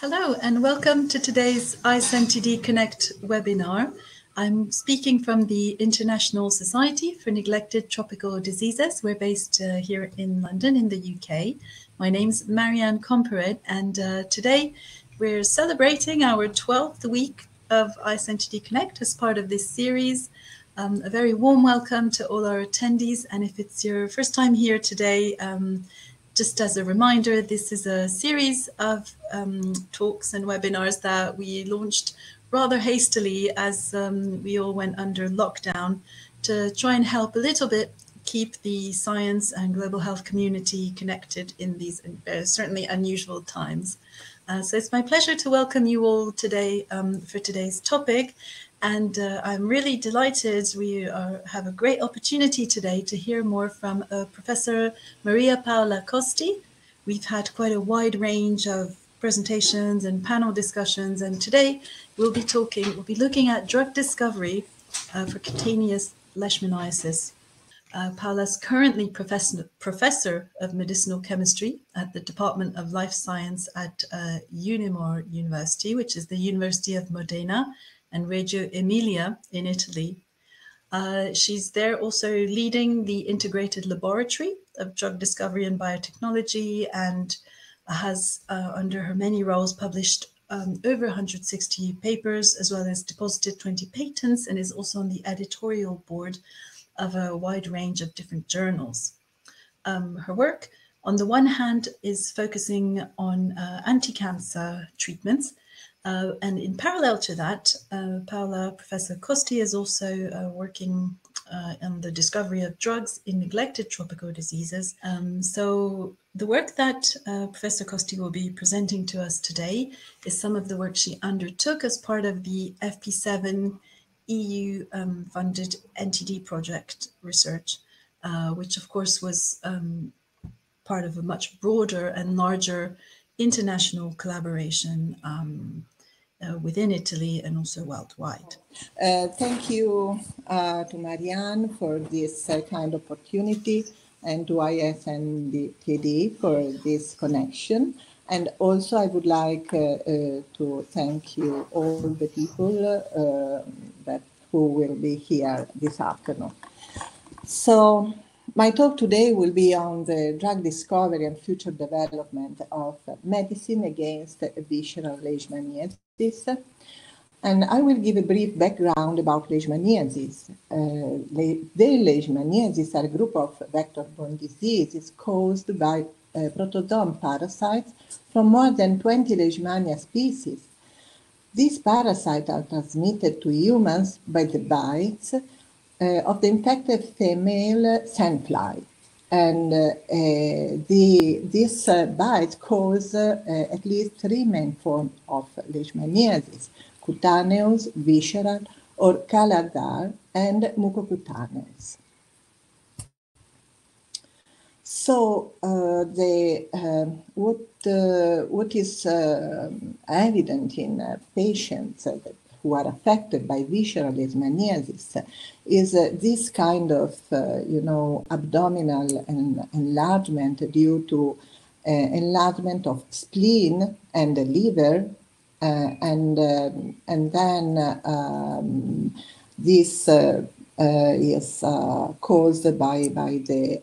Hello and welcome to today's ISNTD Connect webinar. I'm speaking from the International Society for Neglected Tropical Diseases. We're based here in London in the UK. My name's Marianne Compered, and today we're celebrating our 12th week of ISNTD Connect as part of this series. A very warm welcome to all our attendees, and if it's your first time here today, just as a reminder, this is a series of talks and webinars that we launched rather hastily as we all went under lockdown to try and help a little bit keep the science and global health community connected in these certainly unusual times. So it's my pleasure to welcome you all today for today's topic. And I'm really delighted we have a great opportunity today to hear more from Professor Maria Paola Costi. We've had quite a wide range of presentations and panel discussions, and today we'll be looking at drug discovery for cutaneous leishmaniasis. Paola's currently professor of medicinal chemistry at the Department of Life Science at UNIMORE University, which is the University of Modena and Reggio Emilia in Italy. She's there also leading the integrated laboratory of drug discovery and biotechnology, and has, under her many roles, published over 160 papers, as well as deposited 20 patents, and is also on the editorial board of a wide range of different journals. Her work, on the one hand, is focusing on anti-cancer treatments, and in parallel to that, Professor Costi is also working on the discovery of drugs in neglected tropical diseases. So the work that Professor Costi will be presenting to us today is some of the work she undertook as part of the FP7 EU-funded NTD project research, which of course was part of a much broader and larger international collaboration within Italy and also worldwide. Thank you to Marianne for this kind of opportunity, and to ISNTD for this connection. And also I would like to thank you all the people who will be here this afternoon. So my talk today will be on the drug discovery and future development of medicine against visceral leishmaniasis. And I will give a brief background about leishmaniasis. Leishmaniasis are a group of vector-borne diseases caused by protozoan parasites from more than 20 Leishmania species. These parasites are transmitted to humans by the bites of the infected female sandfly. And these bites cause at least three main forms of leishmaniasis: cutaneous, visceral, or calardar, and mucocutaneous. So what is evident in patients who are affected by visceral leishmaniasis is this kind of, abdominal enlargement due to enlargement of spleen and the liver, and then this is caused by the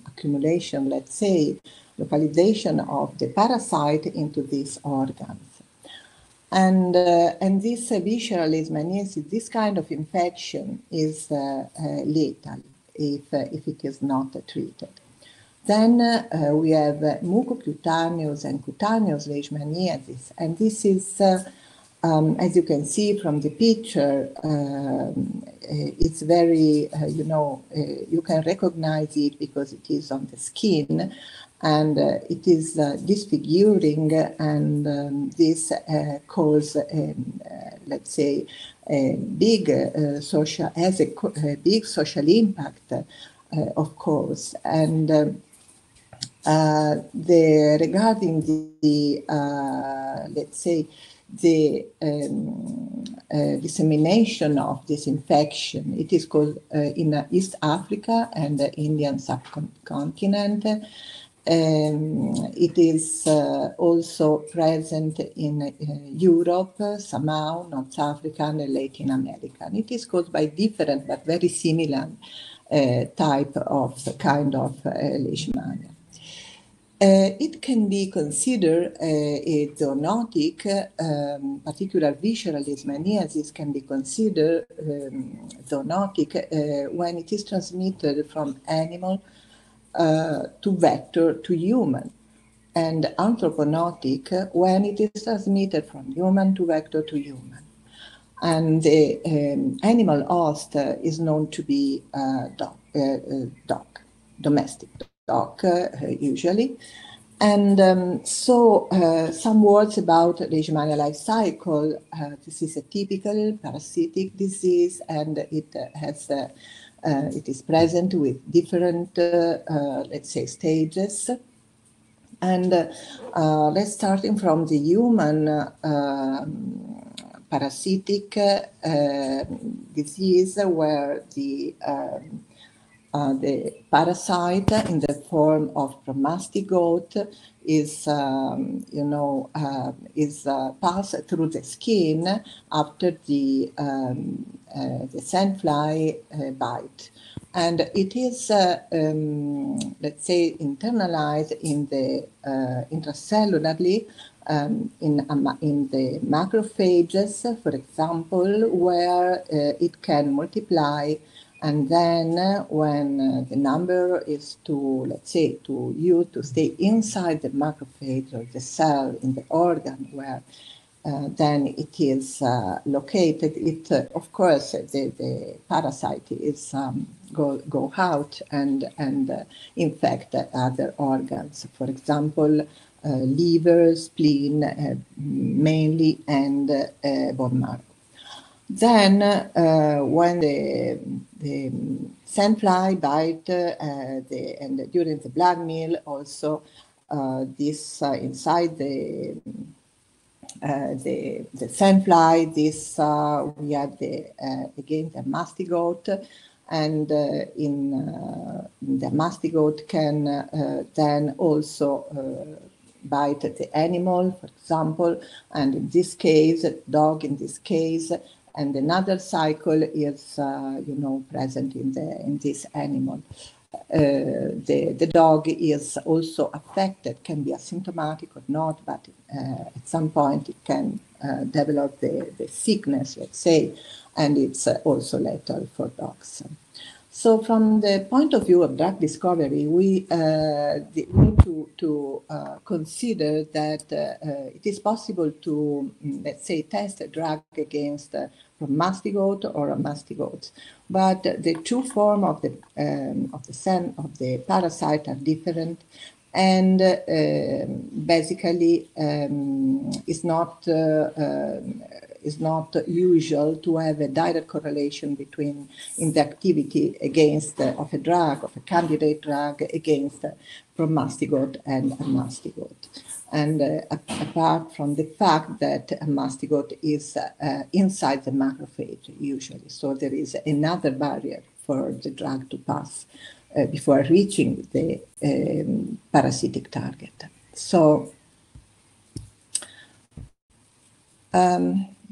accumulation, let's say, localization of the parasite into these organs. And this visceral leishmaniasis, this kind of infection is lethal if it is not treated. Then we have mucocutaneous and cutaneous leishmaniasis, and this is, as you can see from the picture, it's very, you can recognize it because it is on the skin, and it is disfiguring, and this causes, let's say, a big social impact, of course. And regarding the let's say, the dissemination of this infection, it is caused in East Africa and the Indian subcontinent. It is also present in Europe, somehow, North Africa, and Latin America. And it is caused by different but very similar type of kind of Leishmania. It can be considered a zoonotic, particular visceral Leishmaniasis can be considered zoonotic when it is transmitted from animal to vector to human, and anthroponotic when it is transmitted from human to vector to human. And the animal host is known to be domestic dog, usually. And some words about Leishmania life cycle. This is a typical parasitic disease, and it has it is present with different, let's say, stages. And let's starting from the human parasitic disease, where the parasite in the form of promastigote is, passed through the skin after the sandfly bite, and it is, let's say, internalized in the intracellularly in the macrophages, for example, where it can multiply. And then when the number is to, let's say, to stay inside the macrophage or the cell in the organ where then it is located, it, of course, the parasite is go out and infect other organs, for example, liver, spleen, mainly, and bone marrow. Then, when the sandfly bite and during the blood meal, also this inside the sandfly, this we have again the mastigote, and in the mastigote can then also bite the animal, for example, and in this case, dog in this case. And another cycle is, present in this animal. The dog is also affected, can be asymptomatic or not, but at some point it can develop the sickness, let's say, and it's also lethal for dogs. So from the point of view of drug discovery, we need to consider that it is possible to, let's say, test a drug against promastigote or a mastigote, but the two forms of the parasite are different, and basically is not usual to have a direct correlation between in the activity against of a drug, of a candidate drug against promastigote and a mastigote. And apart from the fact that a mastigote is inside the macrophage usually, so there is another barrier for the drug to pass before reaching the parasitic target. So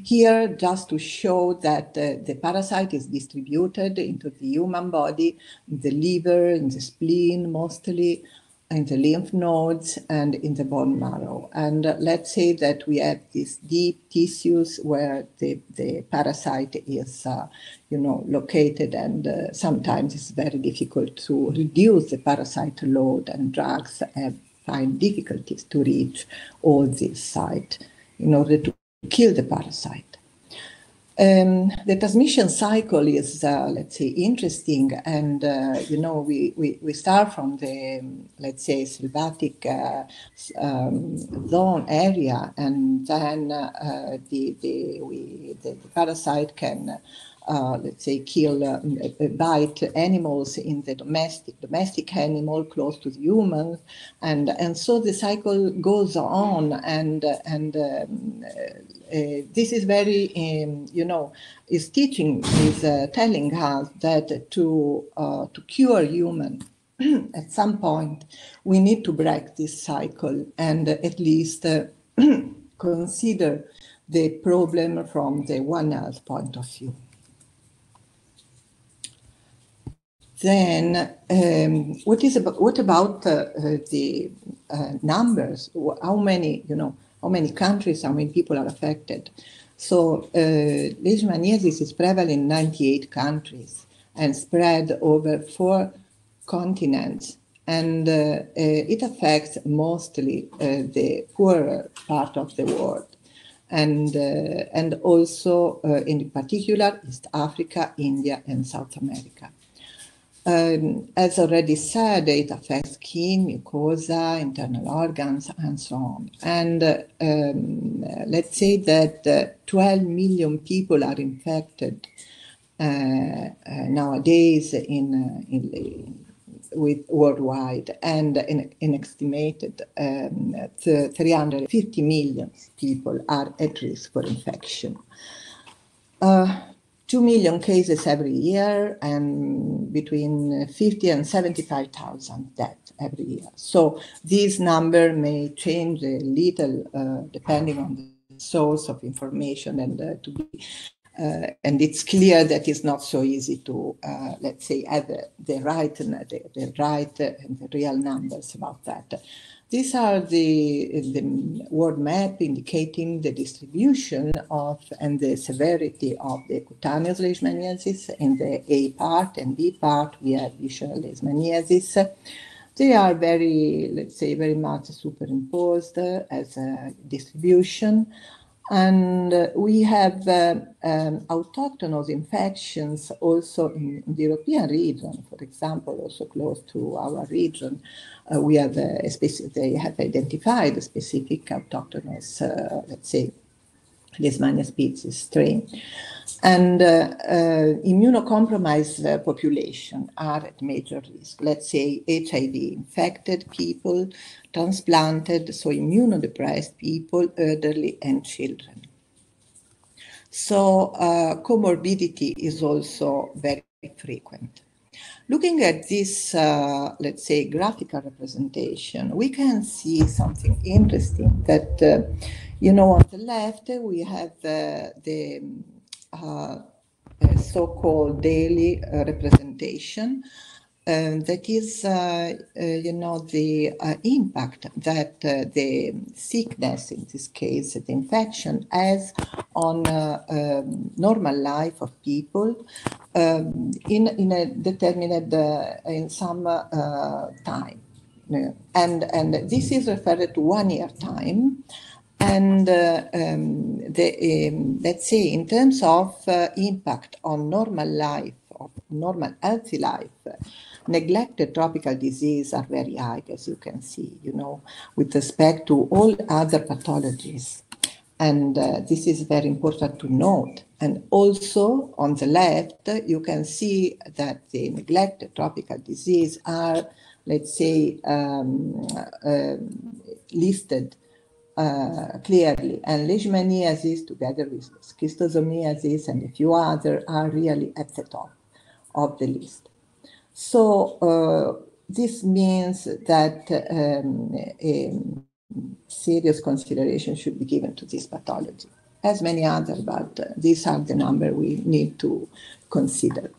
here, just to show that the parasite is distributed into the human body, in the liver, in the spleen mostly, in the lymph nodes, and in the bone marrow. And let's say that we have these deep tissues where the parasite is, located, and sometimes it's very difficult to reduce the parasite load, and drugs find difficulties to reach all these sites in order to kill the parasite. The transmission cycle is, let's say, interesting, and we start from the, let's say, sylvatic zone area, and then the parasite can, let's say, bite animals in the domestic animal close to the humans, and so the cycle goes on, and this is very, is telling us that to cure human at some point, we need to break this cycle and at least consider the problem from the One Health point of view. Then, what about the numbers? How many countries, how many people are affected? So, Leishmaniasis is prevalent in 98 countries and spread over 4 continents, and it affects mostly the poorer part of the world, and also in particular East Africa, India, and South America. As already said, it affects skin, mucosa, internal organs, and so on. And let's say that 12 million people are infected nowadays with worldwide, and an estimated 350 million people are at risk for infection. 2 million cases every year, and between 50 and 75,000 deaths every year. So this number may change a little depending on the source of information, and it's clear that it's not so easy to, let's say, have the right and the real numbers about that. These are the world map indicating the distribution of and the severity of the cutaneous leishmaniasis. In the A part and B part, we have visceral leishmaniasis. They are very much superimposed as a distribution. And we have autochthonous infections also in the European region, for example, also close to our region. They have identified a specific autochthonous, let's say, Leishmania species strain. And immunocompromised population are at major risk. Let's say HIV-infected people, transplanted, so immunodepressed people, elderly, and children. So comorbidity is also very frequent. Looking at this, let's say, graphical representation, we can see something interesting that, on the left, we have the so-called daily representation. That is, the impact that the sickness, in this case, the infection, has on normal life of people in a determined, in some time. And this is referred to 1 year time. And let's say, in terms of impact on normal life, of normal healthy life, neglected tropical disease are very high, as you can see, with respect to all other pathologies. And this is very important to note. And also on the left, you can see that the neglected tropical disease are, let's say, listed clearly, and leishmaniasis, together with schistosomiasis and a few others, are really at the top of the list. So this means that a serious consideration should be given to this pathology, as many others, but these are the numbers we need to consider.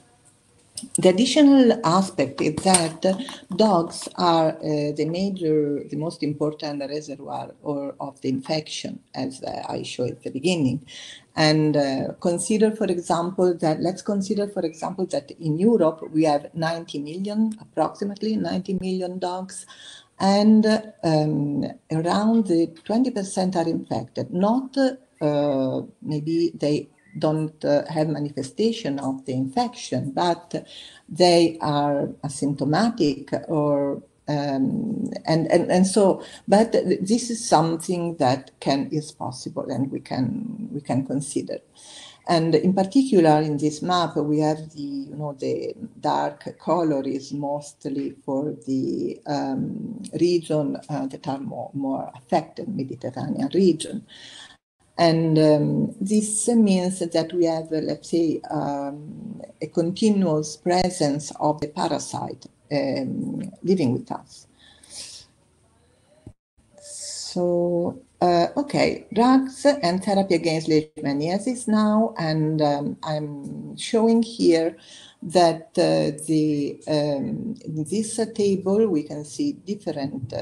The additional aspect is that dogs are the most important reservoir of the infection, as I showed at the beginning. And let's consider, for example, that in Europe we have approximately 90 million dogs, and around 20% are infected. Not maybe they don't have manifestation of the infection, but they are asymptomatic, or but this is something that is possible, and we can consider. And in particular, in this map, we have the dark color is mostly for the region that are more affected, Mediterranean region. And this means that we have, let's say, a continuous presence of the parasite living with us. So, okay, drugs and therapy against leishmaniasis now, and I'm showing here that in this table we can see different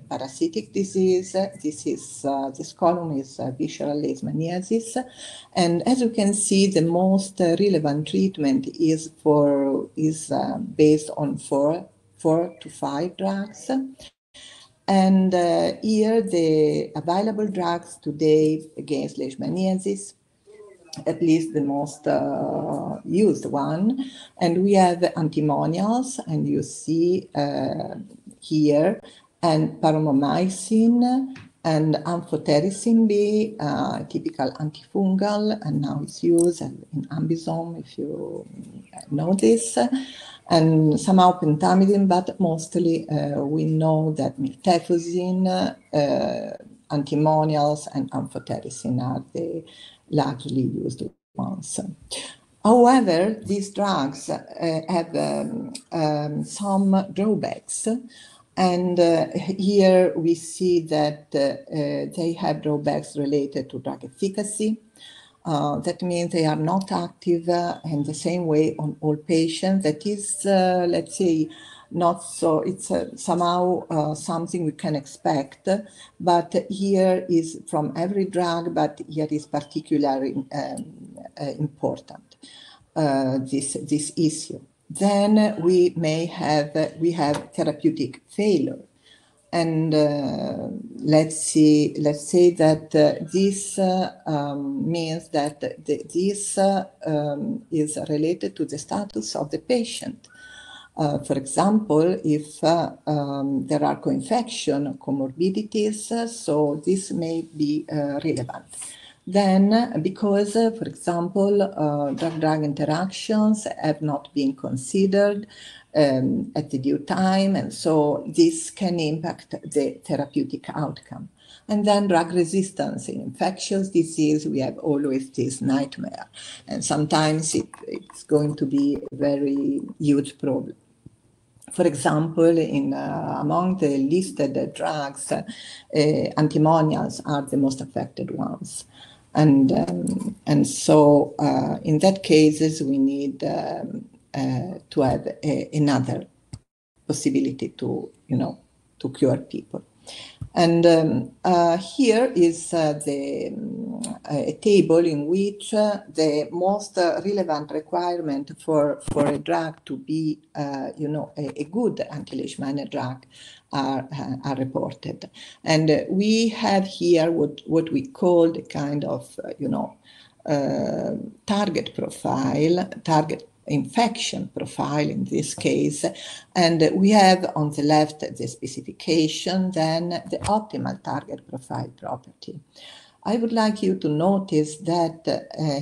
parasitic disease. This column is visceral leishmaniasis, and as you can see, the most relevant treatment is based on four to five drugs. And here the available drugs today against leishmaniasis, at least the most used one, and we have antimonials, and you see here, and paromomycin and amphotericin B, typical antifungal, and now it's used in Ambisome, if you know this, and somehow pentamidine, but mostly we know that miltefosine, antimonials, and amphotericin are the largely used ones. However, these drugs have some drawbacks, and here we see that they have drawbacks related to drug efficacy. That means they are not active in the same way on all patients. That is, let's say, not so, it's somehow something we can expect, but here is from every drug, but here is particularly important, this issue. Then we have therapeutic failure. And let's say that this means that this is related to the status of the patient. For example, if there are co-infection comorbidities, so this may be relevant. Then, because, for example, drug-drug interactions have not been considered at the due time, and so this can impact the therapeutic outcome. And then drug resistance in infectious disease, we have always this nightmare, and sometimes it's going to be a very huge problem. For example, among the listed drugs, antimonials are the most affected ones. And so in that cases, we need to have another possibility to cure people. And here is a table in which the most relevant requirement for a drug to be, a good anti-Leishmania drug are reported. And we have here what we call the kind of, target profile, target infection profile in this case, and we have on the left the specification, then the optimal target profile property. I would like you to notice that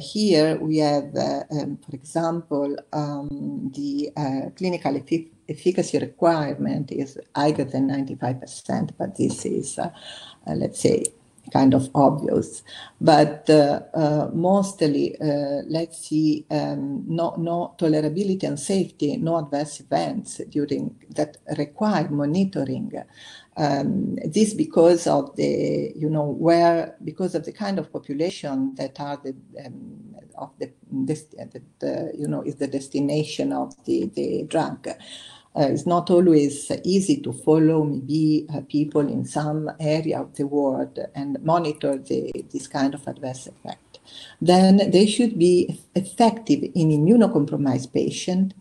here we have, for example, the clinical efficacy requirement is higher than 95%, but this is, let's say, kind of obvious, but mostly, let's see, no tolerability and safety, no adverse events during that require monitoring. This because of the, because of the kind of population that are is the destination of the drug. It's not always easy to follow maybe people in some area of the world and monitor this kind of adverse effect. Then they should be effective in immunocompromised patients.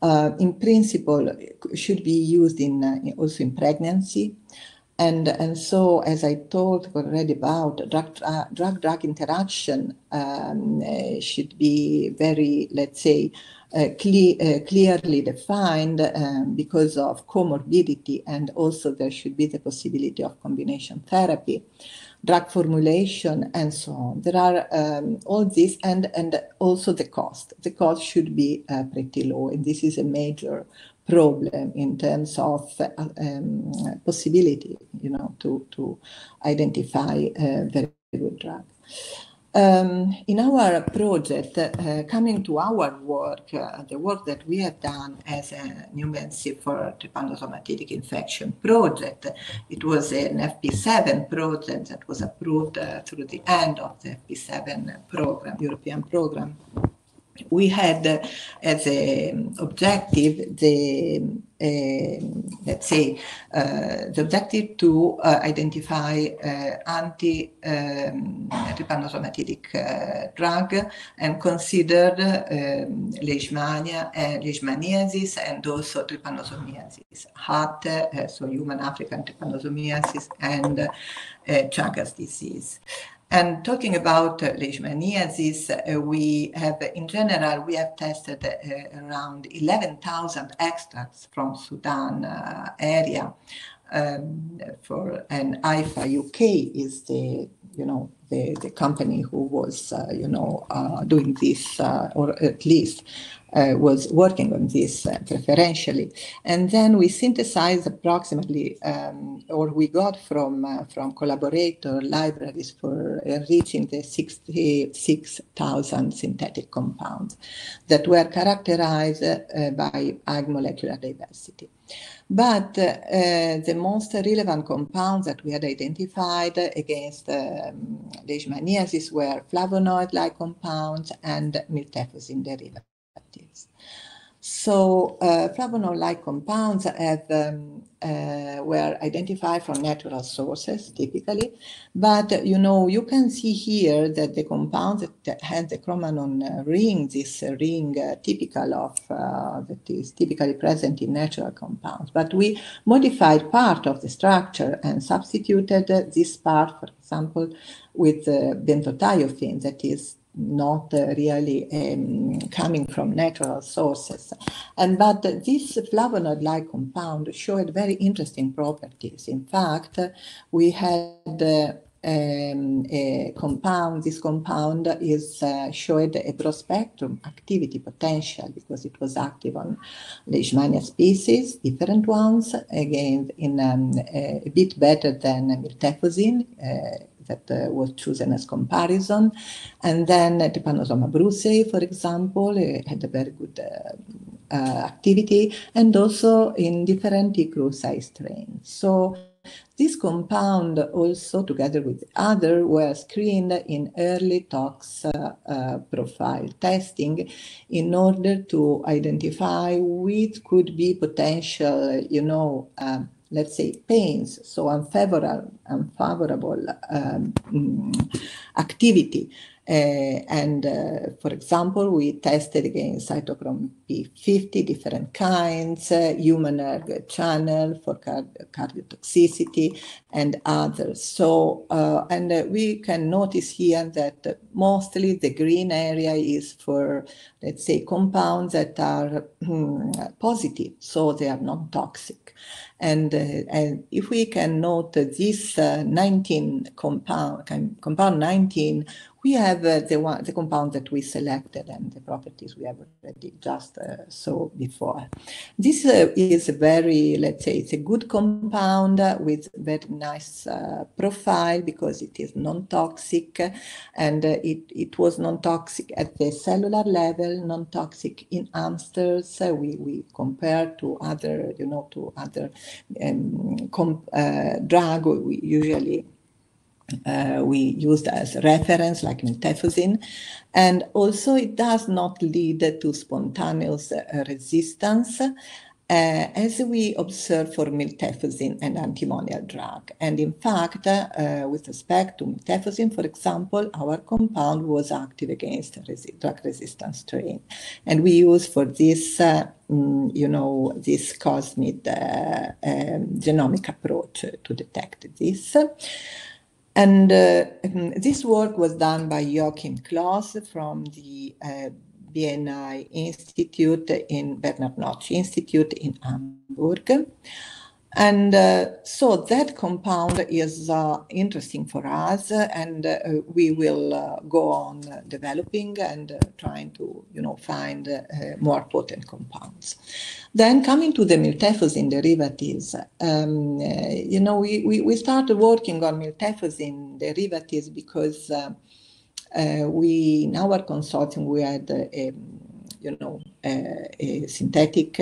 In principle, should be used also in pregnancy. And so, as I talked already about, drug-drug interaction should be very, let's say, clearly defined because of comorbidity, and also there should be the possibility of combination therapy, drug formulation, and so on. There are all this, and also the cost. The cost should be pretty low, and this is a major problem in terms of possibility, to identify a very good drug. In our project, coming to our work, the work that we have done as a new medicine for trypanosomatidis infection project, it was an FP7 project that was approved through the end of the FP7 program, European program. We had as an objective the let's say the objective to identify anti-trypanosomatidic drug and considered Leishmaniasis and also trypanosomiasis, HAT, so human African trypanosomiasis, and Chagas disease. And talking about Leishmaniasis, we have, in general, we have tested around 11,000 extracts from Sudan area. And IFA UK is the, the company who was, doing this, or at least was working on this preferentially. And then we synthesized approximately, or we got from collaborator libraries for reaching the 66,000 synthetic compounds that were characterized by high molecular diversity. But the most relevant compounds that we had identified against Leishmaniasis were flavonoid-like compounds and miltefosine derivatives. So flavonoid-like compounds were identified from natural sources typically, but you can see here that the compounds that had the chromanon ring, this ring typical of that is typically present in natural compounds, but we modified part of the structure and substituted this part, for example, with benzothiophene, that is not really coming from natural sources. But this flavonoid-like compound showed very interesting properties. In fact, we had a compound, this compound showed a broad spectrum activity potential because it was active on Leishmania species, different ones, again, in a bit better than miltefosine, that was chosen as comparison. And then Trypanosoma brucei, for example, had a very good activity, and also in different Icrusae strains. So this compound also, together with other, were screened in early tox profile testing in order to identify which could be potential, let's say, pains, so unfavorable activity. For example, we tested against cytochrome P50, different kinds, human erg channel for cardiotoxicity, and others. So, and we can notice here that mostly the green area is for, let's say, compounds that are positive, so they are non-toxic. And if we can note this 19 compound 19, we have the compound that we selected and the properties we have already just saw before. This is a very, let's say, it's a good compound with very nice profile because it is non-toxic, and it was non-toxic at the cellular level, non-toxic in hamsters. We compare to other, to other drug we usually we used as reference, like miltefosine, and also it does not lead to spontaneous resistance, as we observe for miltefosine and antimonial drug. And in fact, with respect to miltefosine, for example, our compound was active against drug-resistant strain, and we use for this, this cosmid genomic approach to detect this. And this work was done by Joachim Kloss from the BNI Institute in Bernard Notch Institute in Hamburg. And so that compound is interesting for us, and we will go on developing and trying to, find more potent compounds. Then coming to the miltefosine derivatives, we started working on miltefosine derivatives because in our consortium, we had a synthetic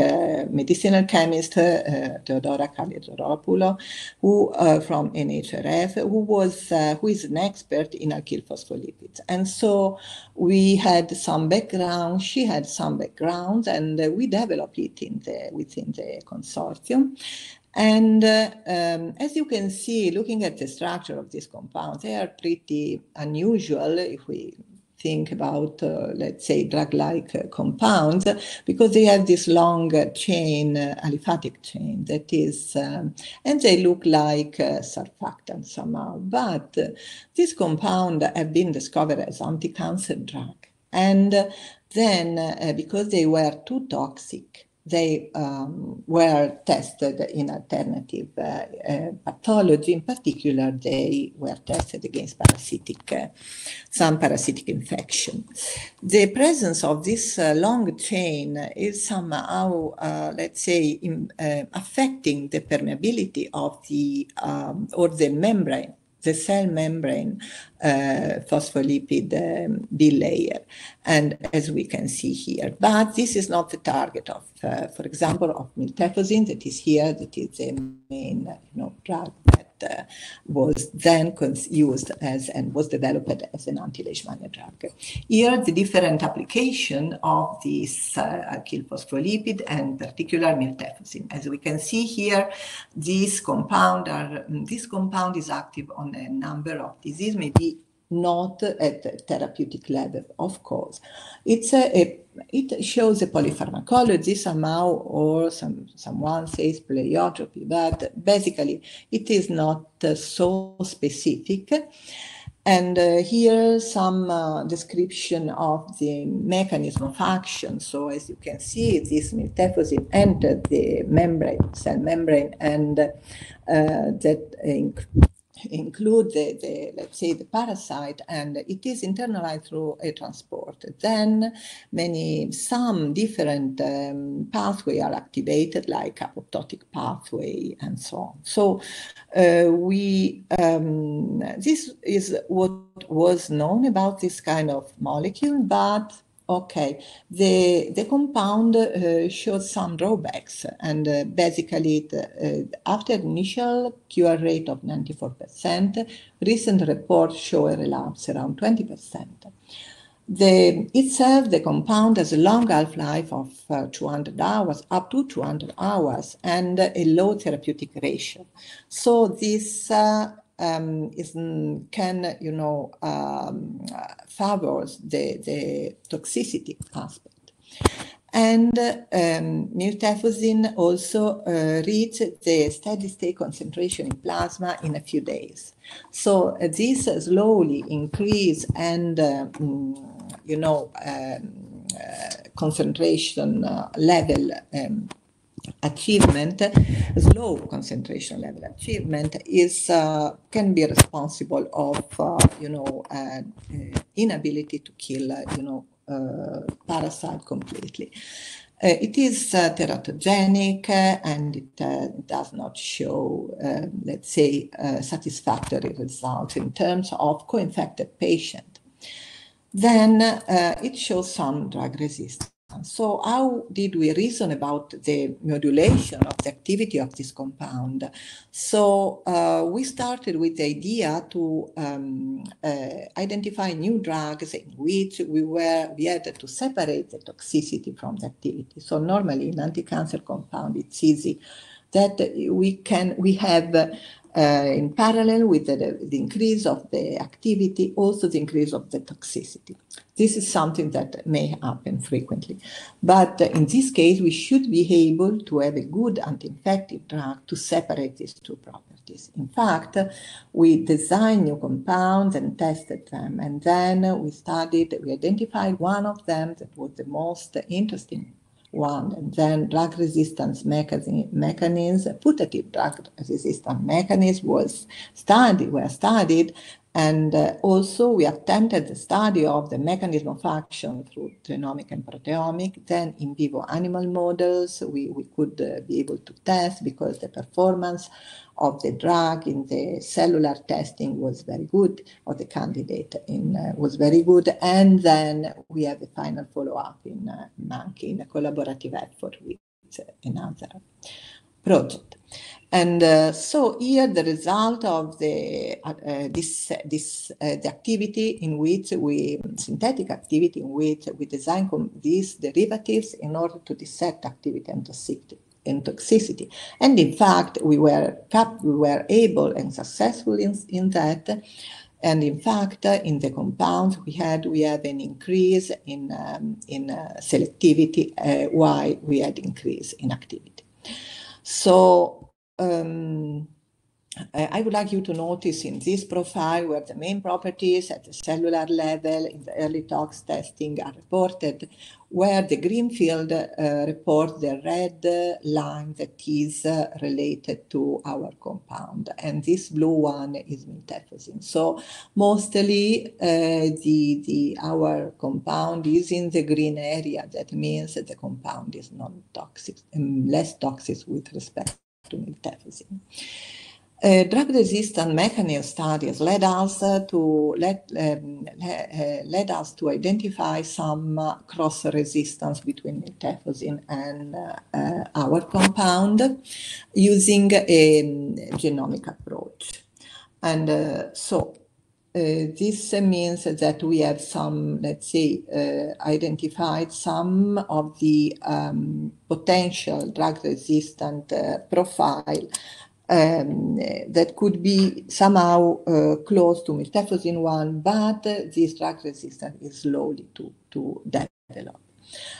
medicinal chemist, Theodora Kaliatoropoulos, who from NHRF, who is an expert in alkyl phospholipids. And so we had some background, she had some background, and we developed it within the consortium. And as you can see, looking at the structure of these compounds, they are pretty unusual if we think about, let's say, drug-like compounds, because they have this long chain, aliphatic chain, that is, and they look like surfactants somehow. But these compounds have been discovered as anti-cancer drug. And then, because they were too toxic, they were tested in alternative pathology. In particular, they were tested against some parasitic infection. The presence of this long chain is somehow, let's say, affecting the permeability of the or the membrane, the cell membrane phospholipid bilayer, and as we can see here. But this is not the target of, for example, of miltefosine that is here, that is the main drug that was then used as and was developed as an anti-Leishmania drug. Here, the different application of this alkyl phospholipid and particular miltefosine. As we can see here, this compound is active on a number of diseases, maybe not at therapeutic level, of course. It shows a polypharmacology somehow, or someone says pleiotropy, but basically it is not so specific. And here some description of the mechanism of action. So as you can see, this miltefosine entered the membrane, cell membrane, and that include let's say the parasite, and it is internalized through a transport. Then some different pathways are activated, like apoptotic pathway and so on. So this is what was known about this kind of molecule, but okay, the compound shows some drawbacks, and basically after initial cure rate of 94%, recent reports show a relapse around 20%. Itself, the compound has a long half-life of 200 hours, up to 200 hours, and a low therapeutic ratio. So this favors the toxicity aspect. And miltefosine also reached the steady state concentration in plasma in a few days. So this slowly increase and concentration level achievement, slow concentration level achievement can be responsible of inability to kill parasite completely. It is teratogenic, and it does not show, let's say, satisfactory results in terms of co-infected patient. Then it shows some drug resistance. So how did we reason about the modulation of the activity of this compound? So we started with the idea to identify new drugs in which we had to separate the toxicity from the activity. So normally in anti-cancer compound, it's easy that we have in parallel with the increase of the activity, also the increase of the toxicity. This is something that may happen frequently. But in this case, we should be able to have a good anti-infective drug to separate these two properties. In fact, we designed new compounds and tested them. And then we identified one of them that was the most interesting one, and then drug resistance mechanism, putative drug resistance mechanism were studied, And also we attempted the study of the mechanism of action through genomic and proteomic. Then in vivo animal models, we could be able to test because the performance of the drug in the cellular testing was very good, or the candidate was very good. And then we have the final follow-up in monkey in a collaborative effort with another project. And so here the result of the activity in which synthetic activity in which we design these derivatives in order to dissect activity and toxicity. And in fact, we were able and successful in that. And in fact, in the compounds we have an increase in selectivity while we had increase in activity. So I would like you to notice in this profile where the main properties at the cellular level in the early tox testing are reported, where the green field reports the red line that is related to our compound, and this blue one is Miltefosine. So mostly our compound is in the green area. That means that the compound is non-toxic, less toxic with respect to Miltefosine. Drug-resistant mechanism studies led us to identify some cross-resistance between Miltefosine and our compound using a genomic approach. And so this means that we have some, let's say, identified some of the potential drug-resistant profile that could be somehow close to Miltefosine 1, but this drug resistance is slowly to develop.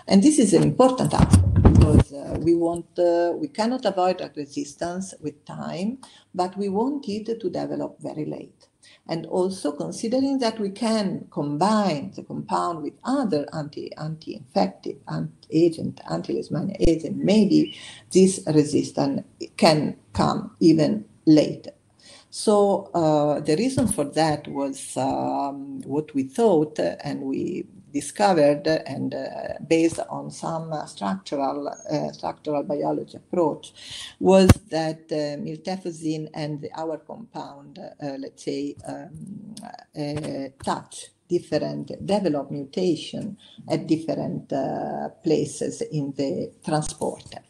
And this is an important aspect because we cannot avoid drug resistance with time, but we want it to develop very late. And also considering that we can combine the compound with other anti-infective agent, anti-Leishmania agent, maybe this resistance can come even later. So the reason for that was what we thought, and we discovered, and based on some structural biology approach, was that Miltefosine and our compound, let's say, develop mutation at different places in the transporter.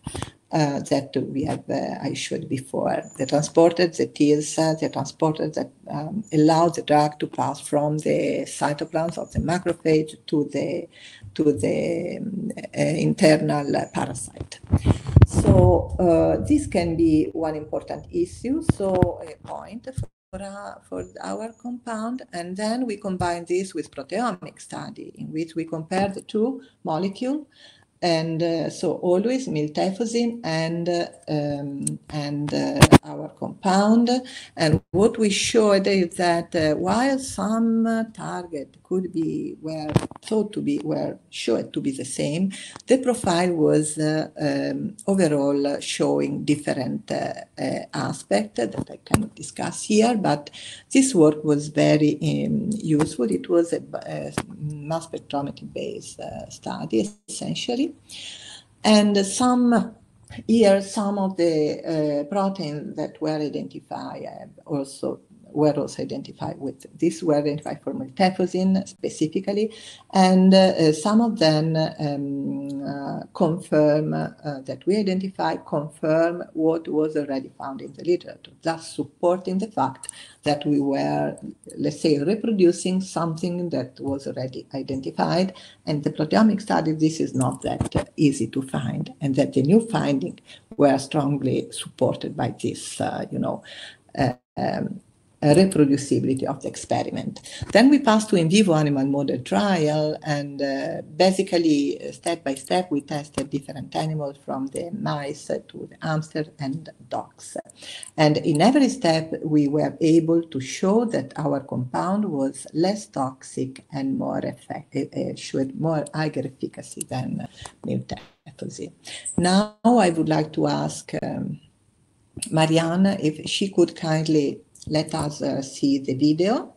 That we have, I showed before, the transporter that is the transporter that allows the drug to pass from the cytoplasm of the macrophage to the internal parasite. So this can be one important issue, so a point for our compound. And then we combine this with proteomic study in which we compare the two molecules. And so always Miltefosine and our compound. And what we showed is that while some target could be showed to be the same, the profile was overall showing different aspects that I cannot discuss here. But this work was very useful. It was a mass spectrometry based study essentially. And some of the proteins that were identified were also identified with this, were identified for Miltefosine specifically, and some of them confirm what was already found in the literature, thus supporting the fact that we were, let's say, reproducing something that was already identified. And the proteomic study, this is not that easy to find, and that the new findings were strongly supported by this, reproducibility of the experiment. Then we passed to in vivo animal model trial, and basically step by step we tested different animals from the mice to the hamster and dogs. And in every step we were able to show that our compound was less toxic and more effective, showed more higher efficacy than Miltefosine. Now I would like to ask Marianne if she could kindly let us see the video.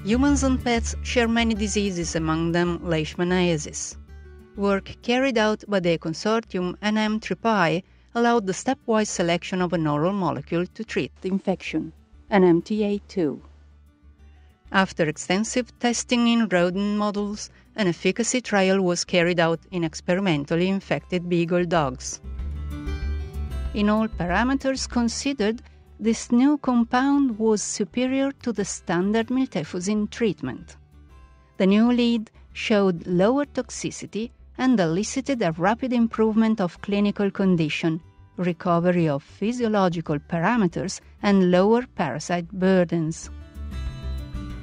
Humans and pets share many diseases, among them Leishmaniasis. Work carried out by the consortium NM3PI allowed the stepwise selection of an oral molecule to treat the infection, NMTA2. After extensive testing in rodent models, an efficacy trial was carried out in experimentally infected beagle dogs. In all parameters considered, this new compound was superior to the standard miltefosine treatment. The new lead showed lower toxicity and elicited a rapid improvement of clinical condition, recovery of physiological parameters, and lower parasite burdens.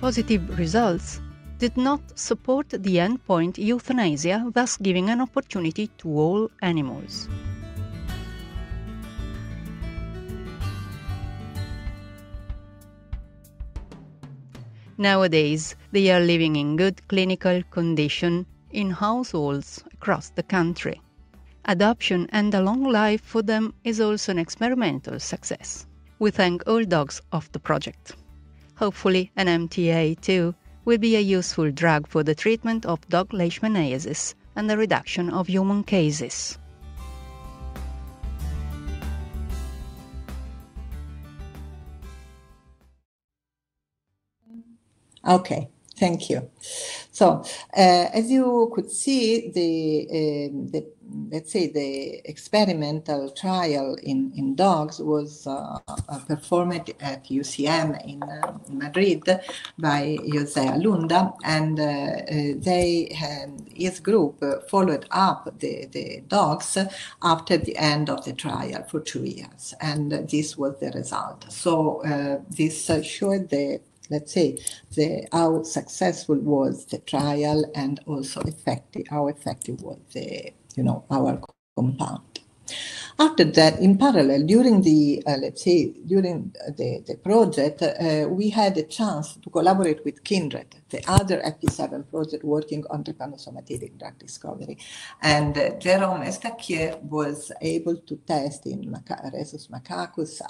Positive results did not support the endpoint euthanasia, thus giving an opportunity to all animals. Nowadays, they are living in good clinical condition in households across the country. Adoption and a long life for them is also an experimental success. We thank all dogs of the project. Hopefully, an MTA2 will be a useful drug for the treatment of dog leishmaniasis and the reduction of human cases. Okay, thank you. So, as you could see, let's say the experimental trial in dogs was performed at UCM in Madrid by José Alunda, and his group followed up the dogs after the end of the trial for 2 years, and this was the result. So this showed let's say, how successful was the trial, and also how effective was our compound. After that, in parallel, during the project, we had a chance to collaborate with Kindred, the other FP7 project working on trypanosomatic drug discovery. And Jérôme Estaquier was able to test in Rhesus macaques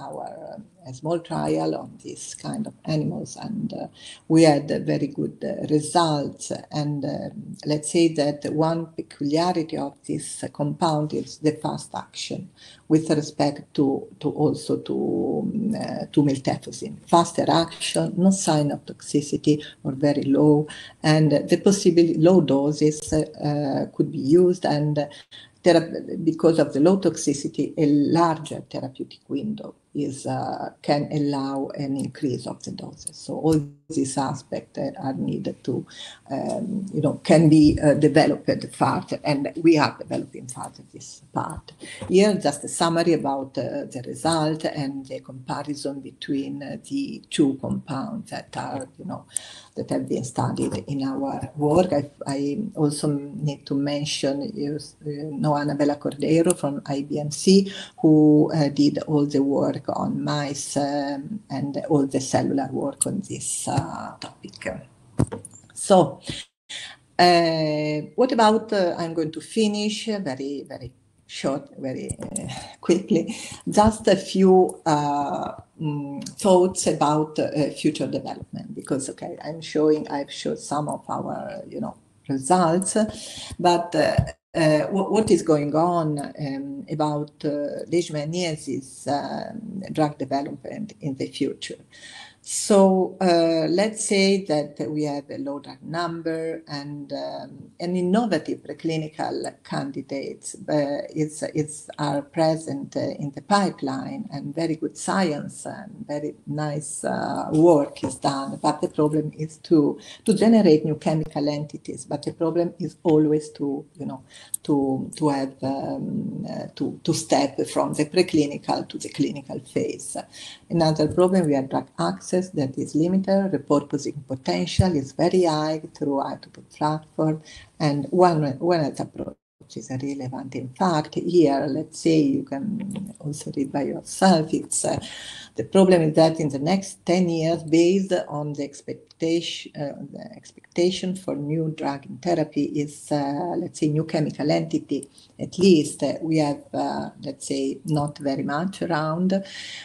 a small trial on this kind of animals, and we had very good results. And let's say that one peculiarity of this compound is the fast action with respect to miltefosine. Faster action, no sign of toxicity or very low, and the possibility low doses could be used, and because of the low toxicity, a larger therapeutic window can allow an increase of the doses. So all these aspects are needed to, can be developed further, and we are developing further this part. Here, just a summary about the result and the comparison between the two compounds that are, that have been studied in our work. I also need to mention Annabella Cordeiro from IBMC, who did all the work on mice and all the cellular work on this topic. So, what about, I'm going to finish very, very short, very quickly, just a few thoughts about future development, because, okay, I've showed some of our, results, but what is going on about Leishmaniasis drug development in the future? So let's say that we have a low drug number and an innovative preclinical candidates are present in the pipeline, and very good science and very nice work is done. But the problem is to generate new chemical entities. But the problem is always to have to step from the preclinical to the clinical phase. Another problem, we have drug access that is limited. Repurposing potential is very high through output platform, and one approach is relevant. In fact, here, let's say, you can also read by yourself, it's The problem is that in the next 10 years, based on the expectation for new drug and therapy is, let's say, new chemical entity, at least we have, let's say, not very much around,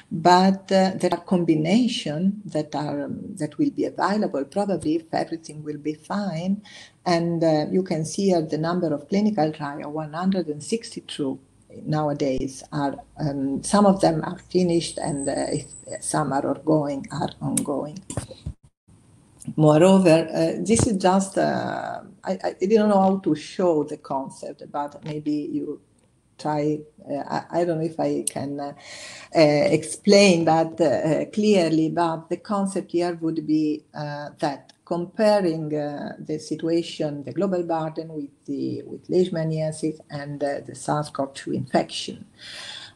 but there are combinations that will be available probably if everything will be fine. And you can see here the number of clinical trials, 162 nowadays are, some of them are finished and some are ongoing. Moreover, this is just, I didn't know how to show the concept, but maybe you try, I don't know if I can explain that clearly, but the concept here would be that comparing the situation, the global burden with Leishmaniasis and the SARS-CoV-2 infection.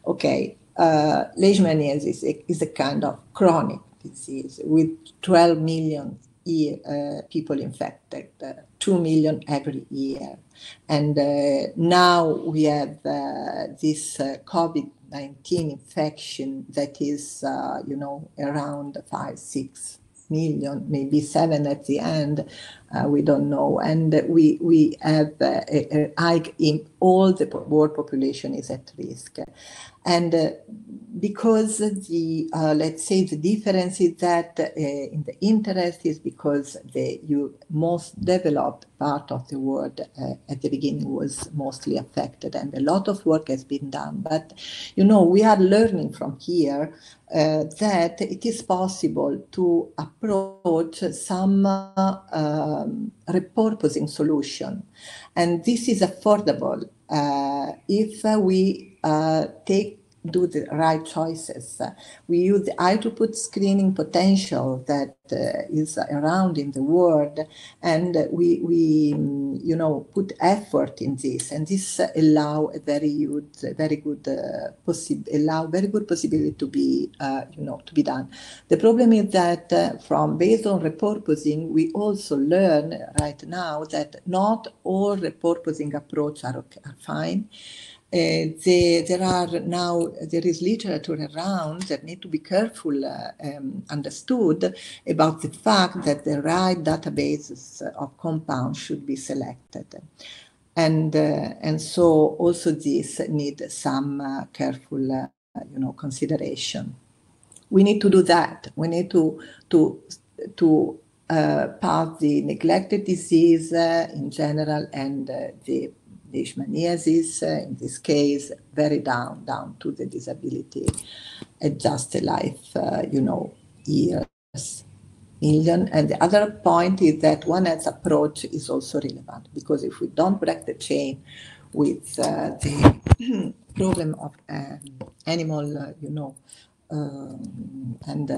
Okay, Leishmaniasis is a kind of chronic disease with 12 million people infected, 2 million every year. And now we have this COVID-19 infection that is, around 5-6 million, maybe 7 at the end, we don't know. And we have in all the world population is at risk. And because the, let's say, the difference is that in the interest is because the most developed part of the world at the beginning was mostly affected, and a lot of work has been done. But, we are learning from here that it is possible to approach some repurposing solution. And this is affordable if we do the right choices. We use the high throughput screening potential that is around in the world, and we put effort in this, and this allow a very good possibility to be to be done. The problem is that based on repurposing, we also learn right now that not all repurposing approaches are fine. There is literature around that need to be careful understood about the fact that the right databases of compounds should be selected. And so also this needs some careful consideration. We need to do that. We need to pass the neglected disease in general and the Leishmaniasis, in this case, very down to the disability, just a life, years, million. And the other point is that One Health approach is also relevant, because if we don't break the chain with the problem of animal, and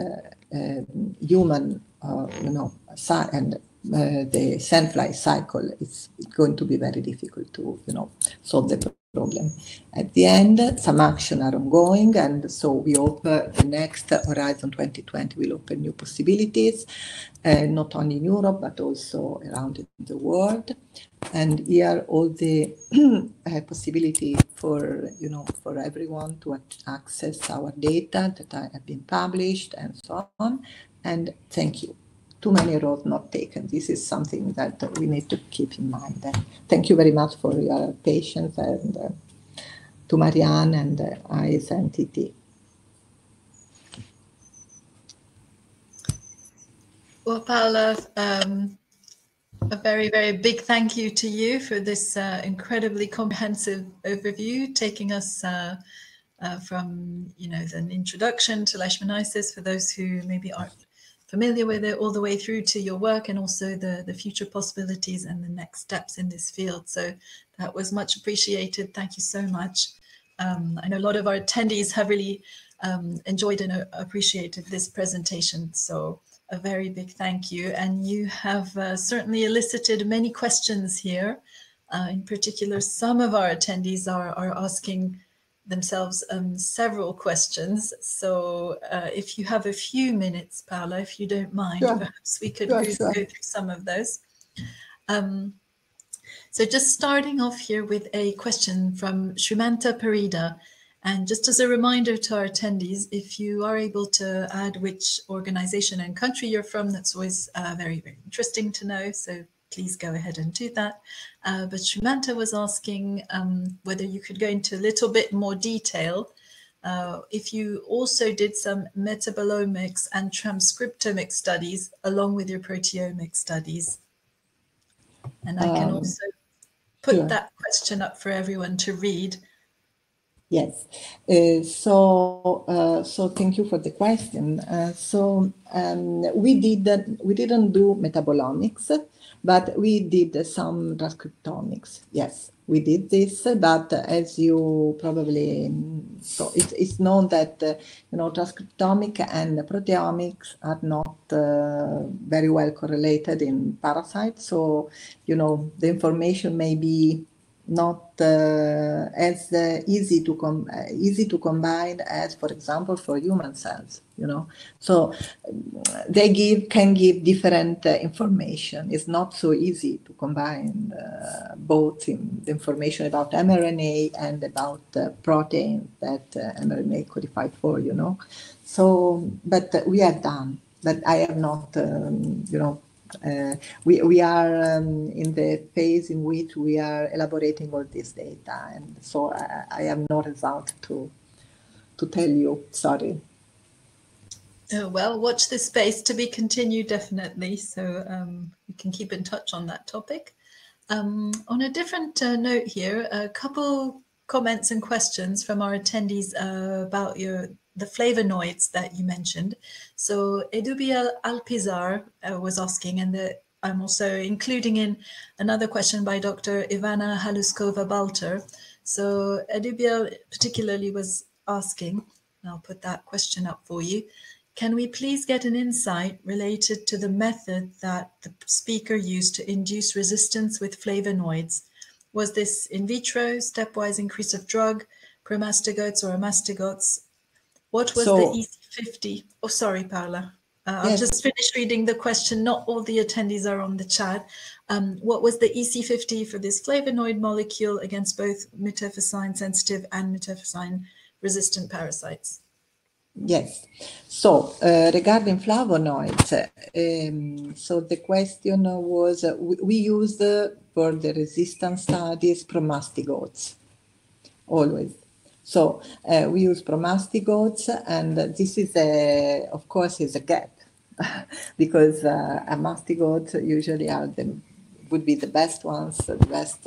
human, and the cell-life cycle, it's going to be very difficult to, solve the problem. At the end, some action are ongoing, and so we hope the next Horizon 2020 will open new possibilities, not only in Europe, but also around the world. And here all the possibility for, for everyone to access our data that have been published and so on. And thank you. Too many roads not taken. This is something that we need to keep in mind. Thank you very much for your patience, and to Marianne and ISNTD. Well, Paola, a very, very big thank you to you for this incredibly comprehensive overview, taking us from, an introduction to Leishmaniasis for those who maybe aren't familiar with it, all the way through to your work, and also the future possibilities and the next steps in this field. So that was much appreciated. Thank you so much. I know a lot of our attendees have really enjoyed and appreciated this presentation. So a very big thank you. And you have certainly elicited many questions here. In particular, some of our attendees are asking themselves several questions. So if you have a few minutes, Paola, if you don't mind, sure. Perhaps we could go through some of those. So just starting off here with a question from Srimanta Parida. And just as a reminder to our attendees, if you are able to add which organization and country you're from, that's always very, very interesting to know. So please go ahead and do that. But Shumanta was asking whether you could go into a little bit more detail if you also did some metabolomics and transcriptomic studies along with your proteomic studies. And I can also put sure. that question up for everyone to read. Yes. So thank you for the question. We didn't do metabolomics, but we did some transcriptomics. Yes, we did this, but as you probably so it's known that transcriptomic and proteomics are not very well correlated in parasites. So the information may be not as easy to combine as, for example, for human cells. So they can give different information. It's not so easy to combine both the information about mRNA and about protein that mRNA codified for. So, but we have done. But I have not. We are in the phase in which we are elaborating all this data, and so I have no result to tell you. Sorry. Oh, well, watch this space, to be continued, definitely. So we can keep in touch on that topic. On a different note here, a couple comments and questions from our attendees about the flavonoids that you mentioned. So Edubia Alpizar was asking, and I'm also including in another question by Dr. Ivana Haluskova-Balter. So Edubia particularly was asking, and I'll put that question up for you, can we please get an insight related to the method that the speaker used to induce resistance with flavonoids? Was this in vitro, stepwise increase of drug, promastigotes or amastigotes? What was the EC50? Oh, sorry, Paola. I'll just finish reading the question. Not all the attendees are on the chat. What was the EC50 for this flavonoid molecule against both Miltefosine sensitive and Miltefosine resistant parasites? Yes. So regarding flavonoids, so the question was, we used for the resistance studies promastigotes, always. So we use promastigotes, and this is of course, is a gap because amastigotes usually would be the best ones, the best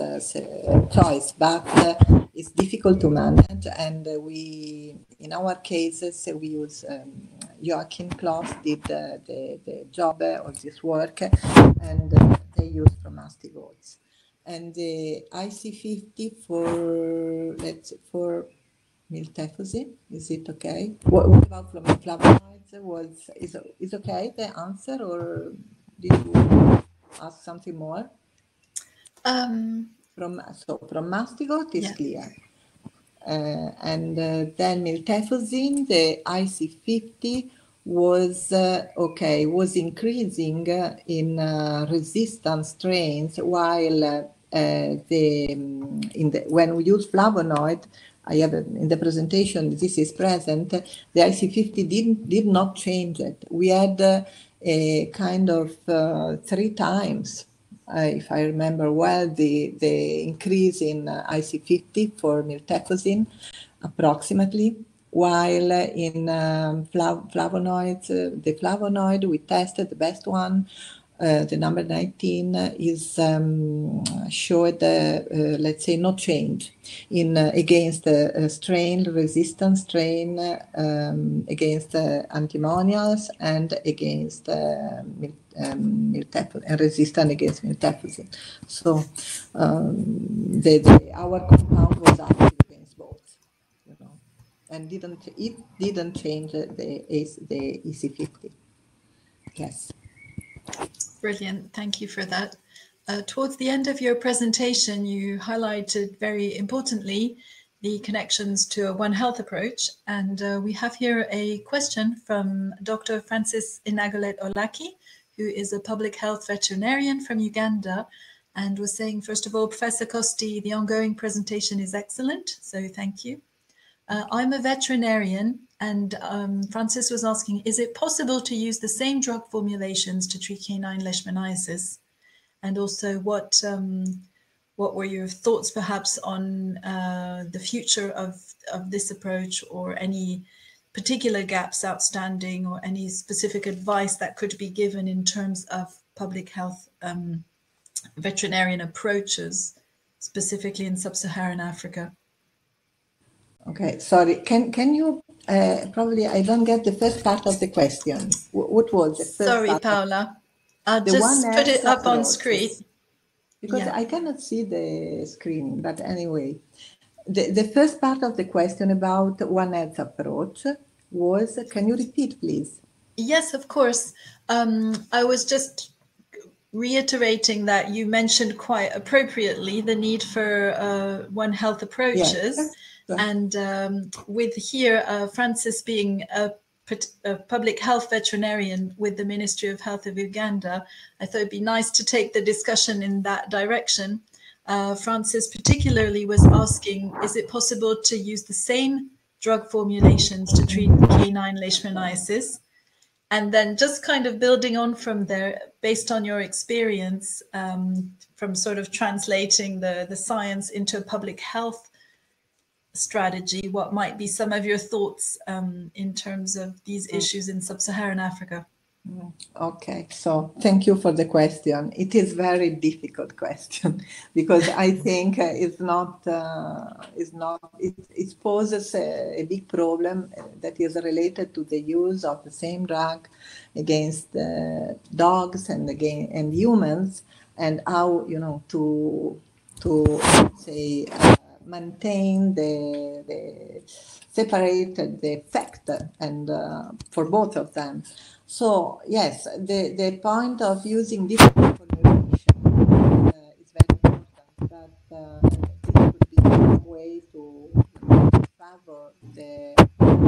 choice, but it's difficult to manage, and in our cases, we use Joachim Kloss did the job of this work, and they use promastigotes. And the IC50 for Miltefosine, is it okay? What about flavonoids? Is okay the answer, or did you ask something more? Promastigote is clear. And then Miltefosine, the IC50 was was increasing in resistant strains, while when we use flavonoid, I have in the presentation, this is present, the IC50 did not change it. We had a kind of 3 times, if I remember well, the increase in IC50 for Miltefosine, approximately, while in flavonoids, the flavonoid we tested, the best one, the number 19, is showed, let's say, no change against resistant strain, against antimonials, and against Miltefosine, resistant against Miltefosine. So our compound was active against both, and it didn't change the EC50. Yes. Brilliant. Thank you for that. Towards the end of your presentation, you highlighted very importantly the connections to a One Health approach. And we have here a question from Dr. Francis Inagolet Olaki, who is a public health veterinarian from Uganda, and was saying, first of all, Professor Costi, the ongoing presentation is excellent, so thank you. I'm a veterinarian, and Francis was asking, is it possible to use the same drug formulations to treat canine leishmaniasis? And also, what were your thoughts perhaps on the future of this approach, or any particular gaps outstanding, or any specific advice that could be given in terms of public health veterinarian approaches, specifically in sub-Saharan Africa? Okay, sorry. Can you probably I don't get the first part of the question. What was the first Sorry, part? Paola. I'll The just One put Health it up on approach. screen. Because Yeah. I cannot see the screen, but anyway. The first part of the question about One Health approach was, can you repeat, please? Yes, of course. I was just reiterating that you mentioned quite appropriately the need for One Health approaches. Yes. And with here, Francis being a public health veterinarian with the Ministry of Health of Uganda, I thought it'd be nice to take the discussion in that direction. Francis particularly was asking, is it possible to use the same drug formulations to treat canine leishmaniasis? And then just kind of building on from there, based on your experience from sort of translating the science into a public health strategy, what might be some of your thoughts in terms of these issues in sub-Saharan Africa? Okay, so thank you for the question. It is very difficult question because I think it poses a big problem that is related to the use of the same drug against dogs and humans, and how to say maintain the separated the effect and for both of them. So yes, the point of using different formulation is very important, but it could be a way to favor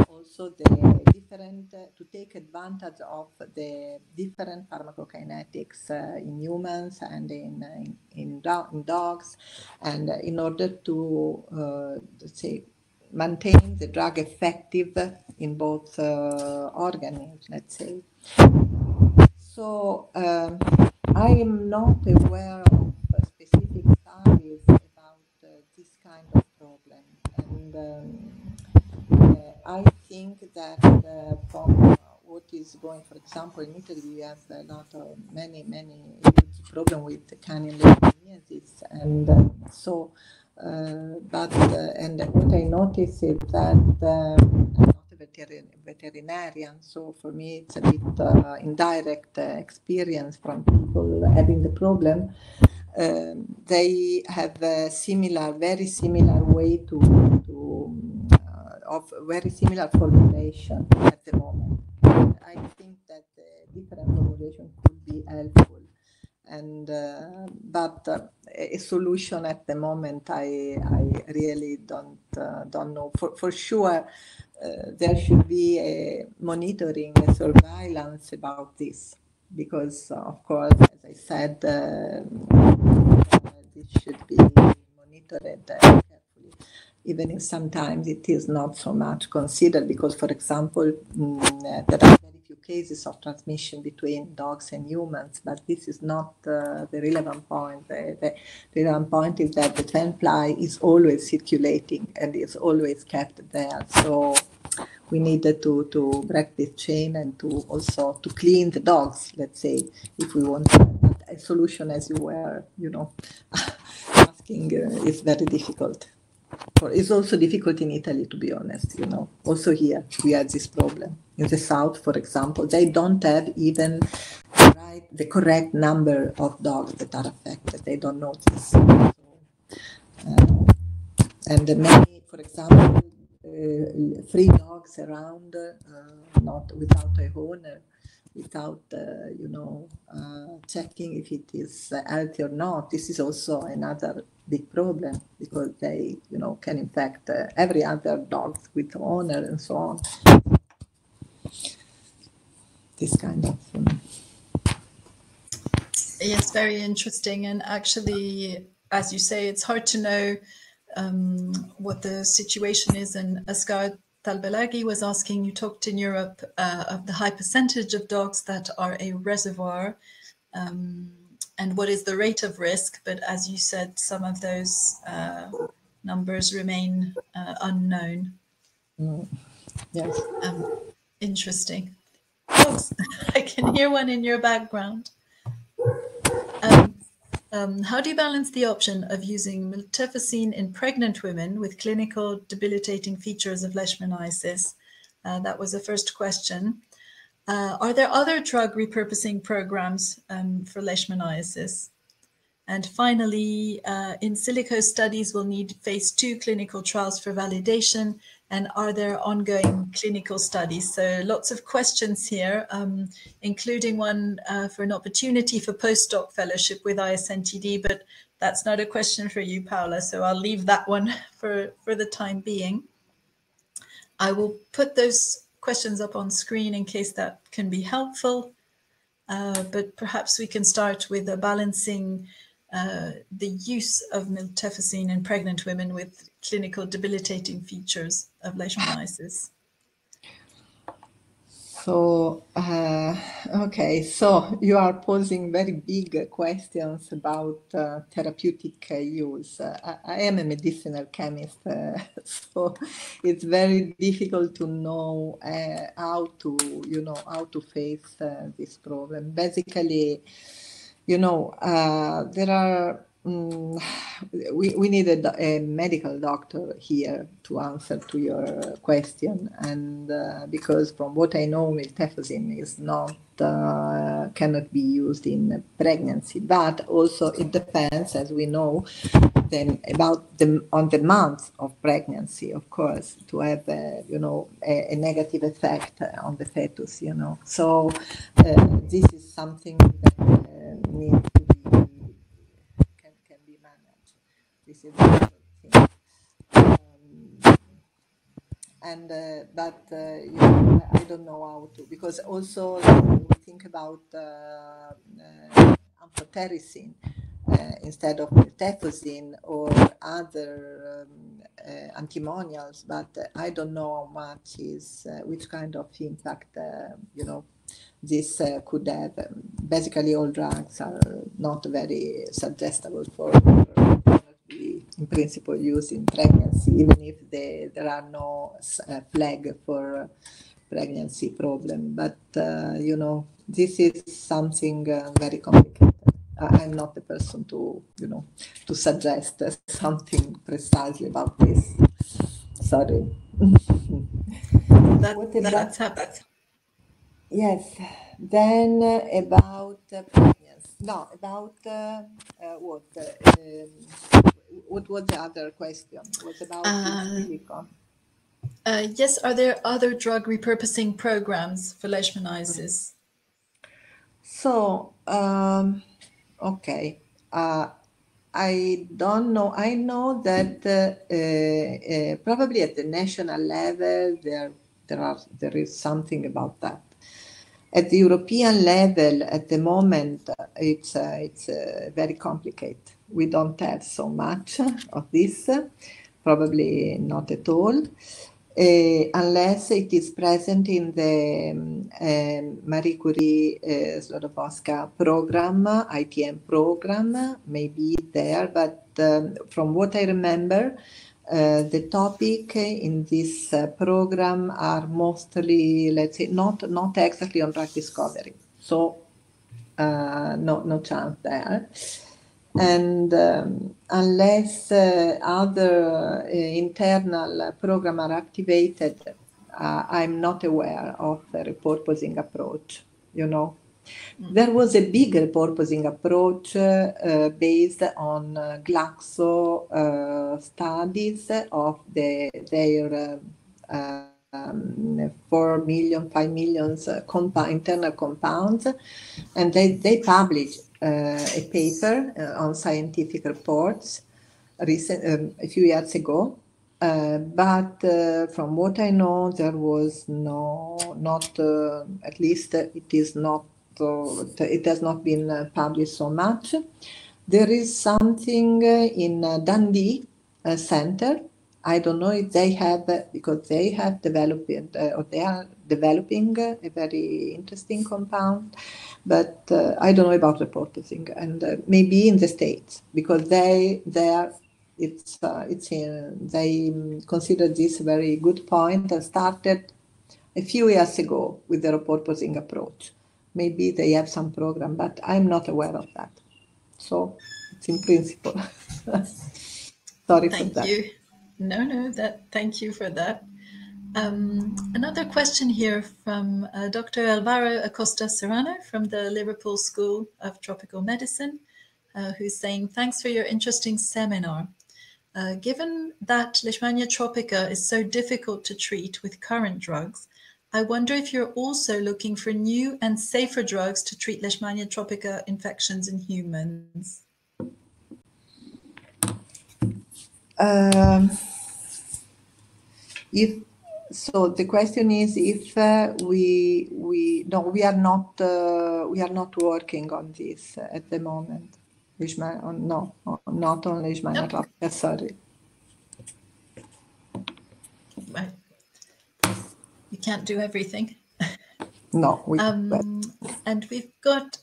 also the different to take advantage of the different pharmacokinetics in humans and in dogs, and in order to let's say maintain the drug effective in both organisms, let's say. So I am not aware of specific studies about this kind of problem, and I think that from what is going, for example, in Italy, we have a lot of many problems with canine leishmaniasis, and so. But what I notice is that I'm not a veterinarian, so for me it's a bit indirect experience from people having the problem. They have a very similar way of very similar formulation at the moment. I think that different formulation could be helpful. And but a solution at the moment, I really don't know. For sure, there should be a monitoring, a surveillance about this, because of course, as I said, this should be monitored carefully, even if sometimes it is not so much considered, because, for example, there are very few cases of transmission between dogs and humans, but this is not the relevant point. The relevant point is that the 10-ply is always circulating and is always kept there. So we needed to break this chain and to also to clean the dogs, let's say, if we want a solution, as you were, asking, is very difficult. It's also difficult in Italy, to be honest, Also here, we had this problem. In the south, for example, they don't have even the correct number of dogs that are affected. They don't know this. So, and many, for example, free dogs around, not without a owner, without checking if it is healthy or not. This is also another big problem, because they can infect every other dog with owner and so on. This kind of Yes, very interesting. And actually, as you say, it's hard to know what the situation is. And Asghar Talbalagi was asking, you talked in Europe of the high percentage of dogs that are a reservoir, and what is the rate of risk? But as you said, some of those numbers remain unknown. Yes. Interesting. Dogs. I can hear one in your background. How do you balance the option of using miltefosine in pregnant women with clinical debilitating features of leishmaniasis? That was the first question. Are there other drug repurposing programs for leishmaniasis? And finally, in silico studies will need phase 2 clinical trials for validation, and are there ongoing clinical studies? So lots of questions here, including one for an opportunity for postdoc fellowship with ISNTD, but that's not a question for you, Paola, so I'll leave that one for the time being. I will put those questions up on screen in case that can be helpful, but perhaps we can start with balancing the use of miltefosine in pregnant women with clinical debilitating features of leishmaniasis. So, okay, so you are posing very big questions about therapeutic use. I am a medicinal chemist, so it's very difficult to know how to face this problem. Basically, there are we need a medical doctor here to answer to your question, and because from what I know, miltefosine is not cannot be used in pregnancy, but also it depends, as we know, then about on the month of pregnancy, of course, to have a negative effect on the fetus. So this is something that needs to be can be managed. This is the thing. But I don't know how to, because also we think about amphotericin instead of miltefosine or other antimonials, but I don't know how much is which kind of impact this could have. Basically, all drugs are not very suggestible for be in principle used in pregnancy, even if there are no flag for pregnancy problem. But this is something very complicated. I'm not the person to suggest something precisely about this. Sorry. That's happened. Yes. Then about pregnancy. No, about what was the other question? It was about silicon. Yes, are there other drug repurposing programs for leishmaniasis? So, okay. I don't know. I know that probably at the national level there is something about that. At the European level, at the moment, it's very complicated. We don't have so much of this, probably not at all, unless it is present in the Marie Curie Slodowska program, ITM program, maybe there, but from what I remember, the topic in this program are mostly, let's say, not exactly on drug discovery. So no chance there. And unless other internal program are activated, I'm not aware of a repurposing approach, There was a big repurposing approach based on Glaxo studies of their 4 million, 5 million internal compounds, and they published a paper on scientific reports a few years ago. But from what I know, there was not at least it is not. It has not been published so much. There is something in Dundee center. I don't know if they have, because they have developed or they are developing a very interesting compound, but I don't know about reporting, and maybe in the States, because they consider this a very good point and started a few years ago with the repurposing approach. Maybe they have some program, but I'm not aware of that. So it's in principle. Sorry for that. Thank you. No, thank you for that. Another question here from Dr. Alvaro Acosta Serrano from the Liverpool School of Tropical Medicine, who's saying, thanks for your interesting seminar. Given that Leishmania tropica is so difficult to treat with current drugs, I wonder if you're also looking for new and safer drugs to treat Leishmania tropica infections in humans. So the question is if we are not working on this at the moment. Not on Leishmania tropica. Sorry. Right. You can't do everything. No. And we've got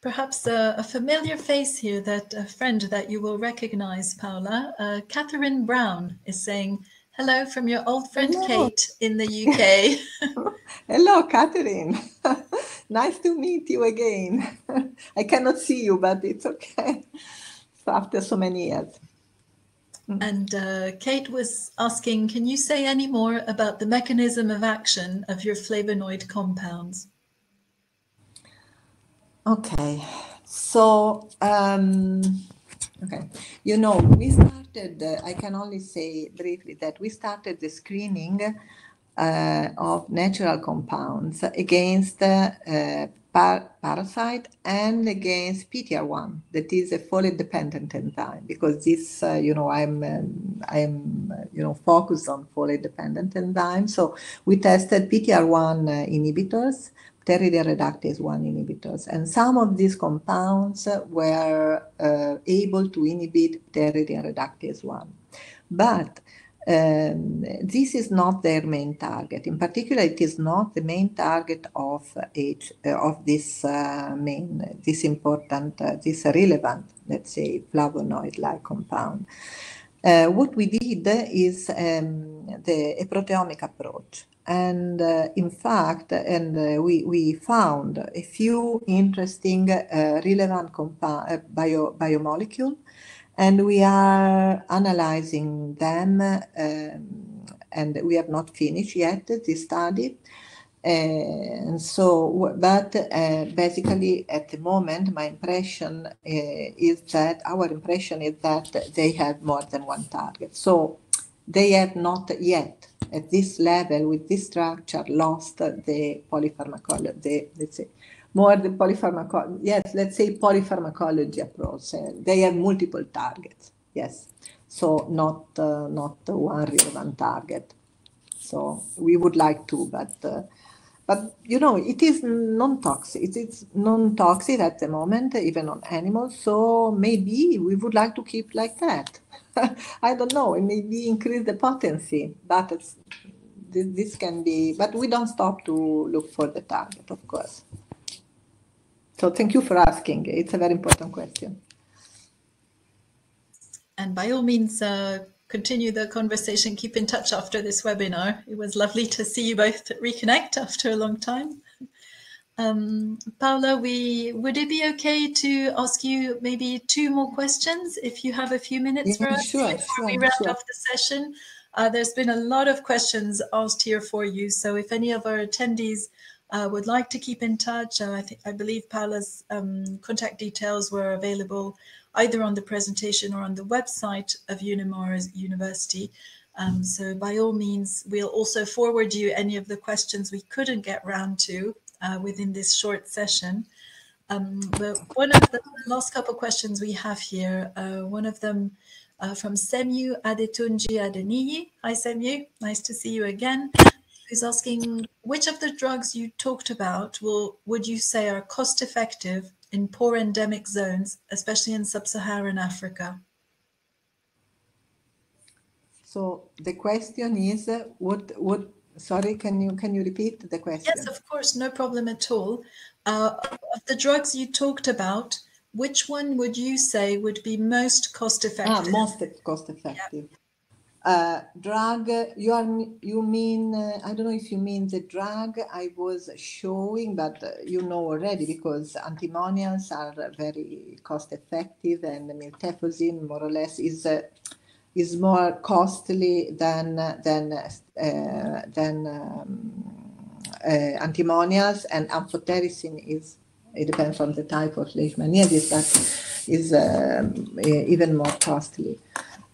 perhaps a familiar face here, that a friend that you will recognize, Paola. Catherine Brown is saying, hello from your old friend Kate in the UK. Hello, Catherine. Nice to meet you again. I cannot see you, but it's okay. After so many years. And Kate was asking, can you say any more about the mechanism of action of your flavonoid compounds? Okay, so, okay, we started, I can only say briefly that we started the screening of natural compounds against parasite and against PTR1, that is a folate-dependent enzyme, because this, I'm focused on folate-dependent enzymes. So we tested PTR1 inhibitors, pteridine reductase 1 inhibitors, and some of these compounds were able to inhibit pteridine reductase 1. But this is not their main target. In particular, it is not the main target of this relevant, let's say, flavonoid-like compound. What we did is a proteomic approach. And in fact, we found a few interesting relevant biomolecules, and we are analyzing them, and we have not finished yet this study. And so, but basically at the moment, our impression is that they have more than one target. So they have not yet, at this level, with this structure, lost the polypharmacology, let's say, more the polypharmacology, yes, let's say polypharmacology approach. They have multiple targets, yes. So not one relevant target. So we would like to, but it is non-toxic. It's non-toxic at the moment, even on animals. So maybe we would like to keep like that. I don't know. It maybe increase the potency, but this can be. But we don't stop to look for the target, of course. So thank you for asking. It's a very important question. And by all means, continue the conversation. Keep in touch after this webinar. It was lovely to see you both reconnect after a long time. Paola, would it be okay to ask you maybe 2 more questions if you have a few minutes for us before we round off the session? There's been a lot of questions asked here for you. So if any of our attendees would like to keep in touch, I believe Paola's contact details were available either on the presentation or on the website of UNIMORE University. So by all means, we'll also forward you any of the questions we couldn't get round to within this short session. But one of the last couple of questions we have here, one of them from Semu Adetunji Adeniyi. Hi, Semu. Nice to see you again. Who's asking, which of the drugs you talked about would you say are cost-effective in poor endemic zones, especially in sub-Saharan Africa? So the question is, sorry, can you repeat the question? Yes, of course, no problem at all. Of the drugs you talked about, which one would you say would be most cost effective? Most cost effective. Drug, you mean, I don't know if you mean the drug I was showing, but you know already, because antimonials are very cost effective, and miltefosine more or less is more costly than antimonials, and amphotericin it depends on the type of leishmaniasis, but is even more costly.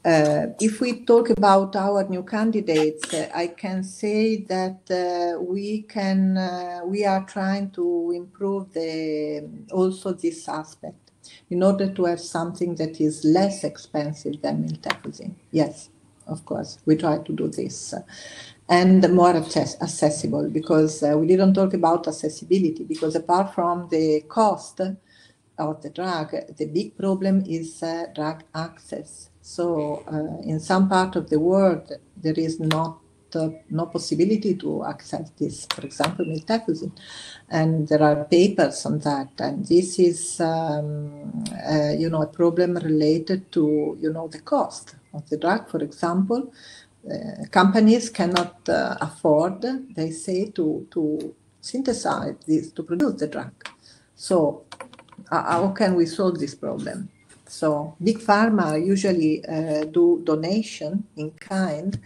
If we talk about our new candidates, I can say that we are trying to improve also this aspect in order to have something that is less expensive than miltefosine. Yes, of course, we try to do this. And more accessible, because we didn't talk about accessibility, because apart from the cost of the drug, the big problem is drug access. So in some part of the world, there is no possibility to access this, for example, miltefosine. And there are papers on that. And this is, a problem related to, the cost of the drug, for example. Companies cannot afford, they say, to synthesize this, to produce the drug. So how can we solve this problem? So big pharma usually do donation in kind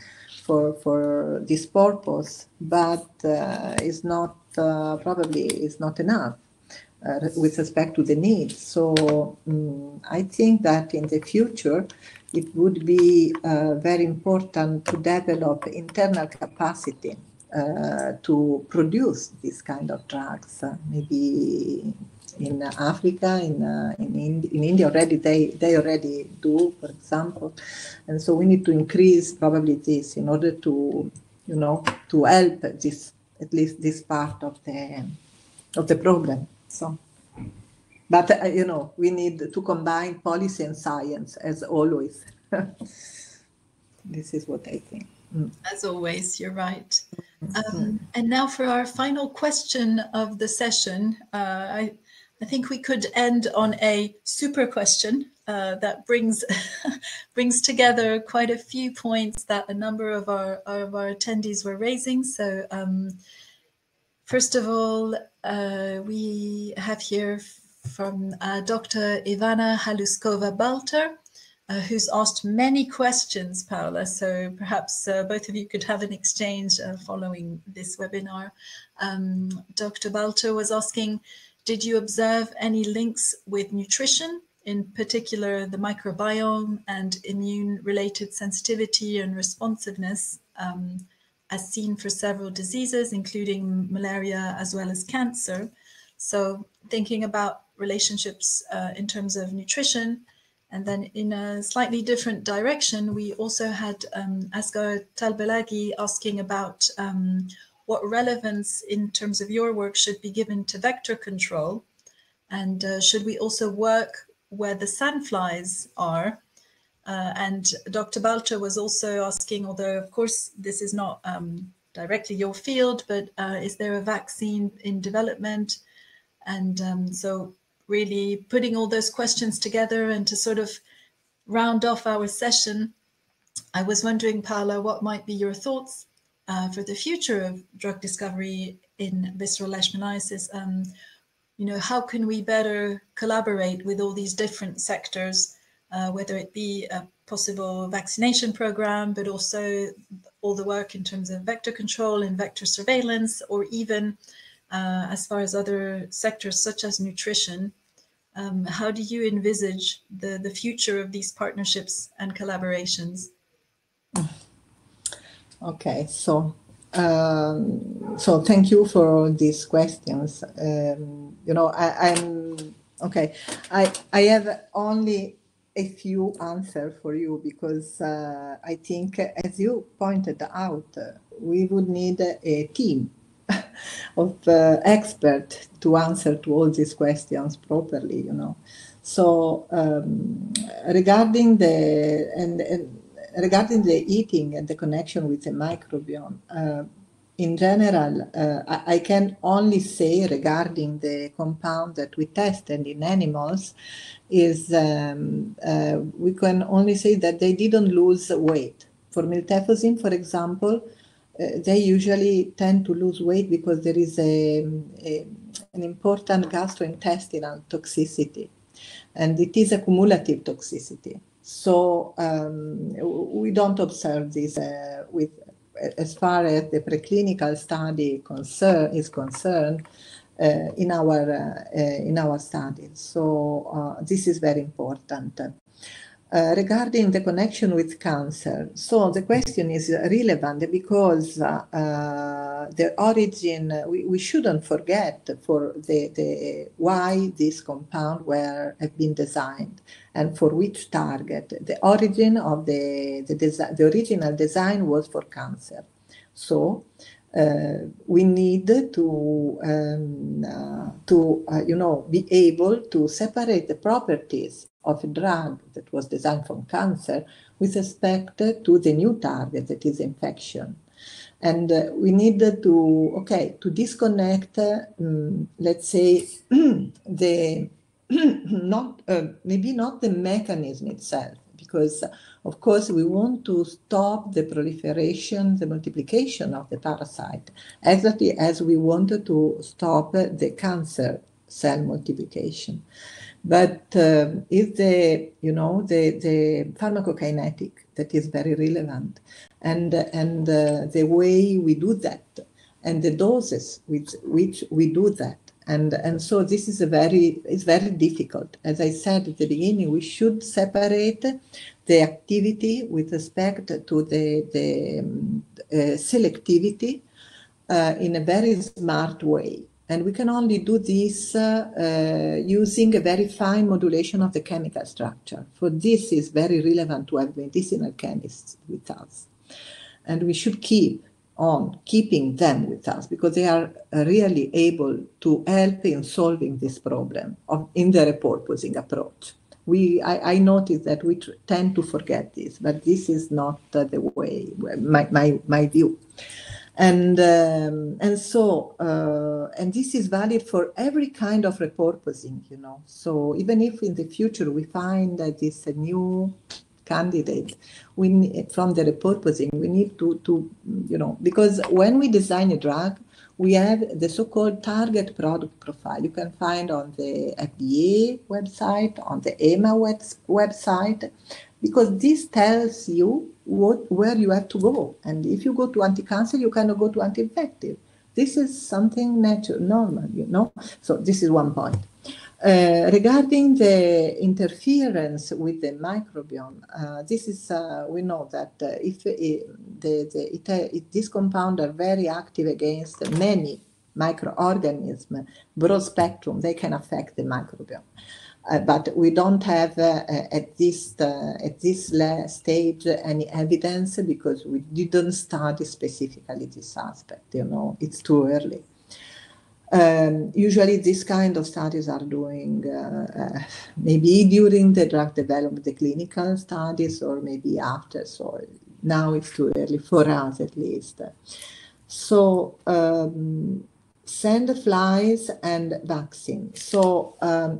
for this purpose, but is not probably is not enough with respect to the needs. So I think that in the future it would be very important to develop internal capacity to produce these kind of drugs. Maybe in Africa, in India already, they already do, for example. And so we need to increase probably this in order to, to help this, at least this part of the problem. So, but we need to combine policy and science as always. This is what I think. As always, you're right. And now for our final question of the session, I think we could end on a super question that brings brings together quite a few points that a number of our attendees were raising. So first of all, we have here from Dr. Ivana Haluskova-Balter, who's asked many questions, Paola. So perhaps both of you could have an exchange following this webinar. Dr. Balter was asking, did you observe any links with nutrition, in particular the microbiome and immune-related sensitivity and responsiveness, as seen for several diseases, including malaria as well as cancer? So thinking about relationships in terms of nutrition. And then in a slightly different direction, we also had Asghar Talbalagi asking about what relevance in terms of your work should be given to vector control. And should we also work where the sandflies are? And Dr. Balter was also asking, although of course this is not directly your field, but is there a vaccine in development? And so really putting all those questions together, and to sort of round off our session, I was wondering, Paola, what might be your thoughts for the future of drug discovery in visceral leishmaniasis? How can we better collaborate with all these different sectors, whether it be a possible vaccination program, but also all the work in terms of vector control and vector surveillance, or even as far as other sectors such as nutrition? How do you envisage the future of these partnerships and collaborations? Okay, so thank you for these questions. I have only a few answers for you, because I think, as you pointed out, we would need a team expert to answer to all these questions properly, you know. So regarding the eating and the connection with the microbiome, in general, I can only say regarding the compound that we tested in animals is we can only say that they didn't lose weight. For miltefosine, for example, they usually tend to lose weight because there is an important gastrointestinal toxicity, and it is a cumulative toxicity. So we don't observe this with, as far as the preclinical study is concerned, in our studies. So this is very important. Regarding the connection with cancer, so the question is relevant because the origin, we shouldn't forget for the why this compound have been designed and for which target. The origin of the original design was for cancer. So we need to be able to separate the properties of a drug that was designed for cancer with respect to the new target, that is infection. And we need to disconnect, let's say, maybe not the mechanism itself, because of course we want to stop the proliferation, the multiplication of the parasite, exactly as we wanted to stop the cancer cell multiplication. But it's the pharmacokinetic that is very relevant, and the way we do that, and the doses with which we do that. And so this is it's very difficult. As I said at the beginning, we should separate the activity with respect to the selectivity in a very smart way. And we can only do this using a very fine modulation of the chemical structure. For this is very relevant to have medicinal chemists with us. And we should keep on keeping them with us because they are really able to help in solving this problem in the repurposing approach. I noticed that we tend to forget this, but this is not the way, my view. And so this is valid for every kind of repurposing, you know. So even if in the future we find that this new candidate from the repurposing, we need to because when we design a drug, we have the so-called target product profile. You can find on the FDA website, on the EMA website, because this tells you where you have to go. And if you go to anti-cancer, you cannot go to anti-infective. This is something natural, normal, you know. So this is one point. Regarding the interference with the microbiome, this is we know that if these compounds are very active against many microorganisms, broad spectrum, they can affect the microbiome. But we don't have at this stage any evidence because we didn't study specifically this aspect. You know, it's too early. Usually these kind of studies are doing maybe during the drug development, the clinical studies, or maybe after. So now it's too early for us, at least. So sandflies and vaccine. So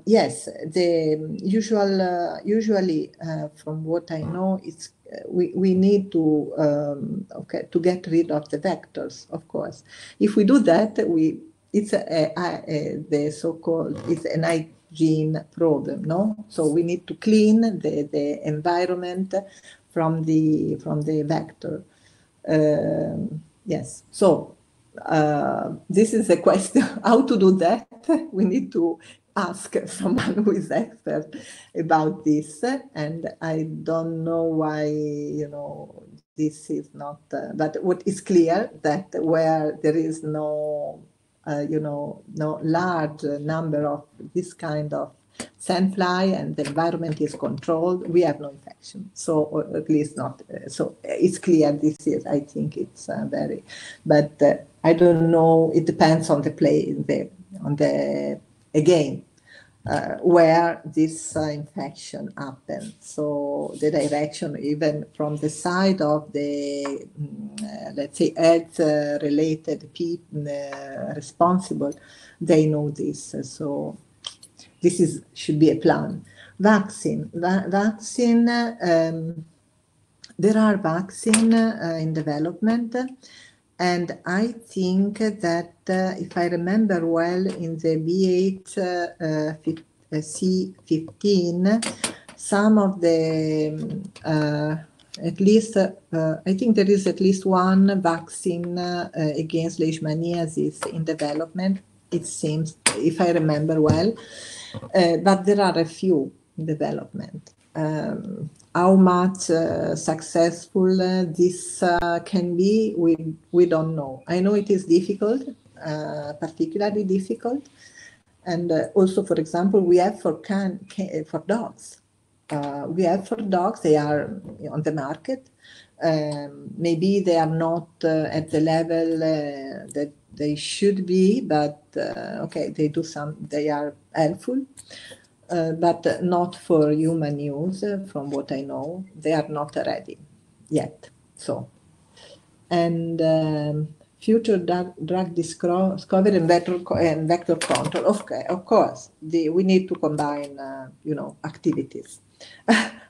yes, the usually from what I know, it's we need to get rid of the vectors. Of course, if we do that, it's the so-called, it's an hygiene problem, no? So we need to clean the environment from the vector. Yes. So this is a question: how to do that? We need to ask someone who is expert about this, and I don't know why this is not. But what is clear that where there is no large number of this kind of sandfly and the environment is controlled, we have no infection. So, or at least not. So it's clear this is, I think it's very, but I don't know, it depends on the play, again, where this infection happens. So the direction, even from the side of the, let's say, health-related people responsible, they know this. So this should be a plan. Vaccine. There are vaccines in development. And I think that, if I remember well, in the B8C15, some of the, at least, I think there is at least one vaccine against Leishmaniasis in development, it seems, if I remember well, but there are a few in development. How much successful this can be, we don't know. I know it is difficult, particularly difficult. And also, for example, we have for dogs. We have for dogs, they are on the market. Maybe they are not at the level that they should be, but okay, they are helpful. But not for human use, from what I know. They are not ready yet. So, and future drug discovery and vector control. Okay, of course, we need to combine, activities.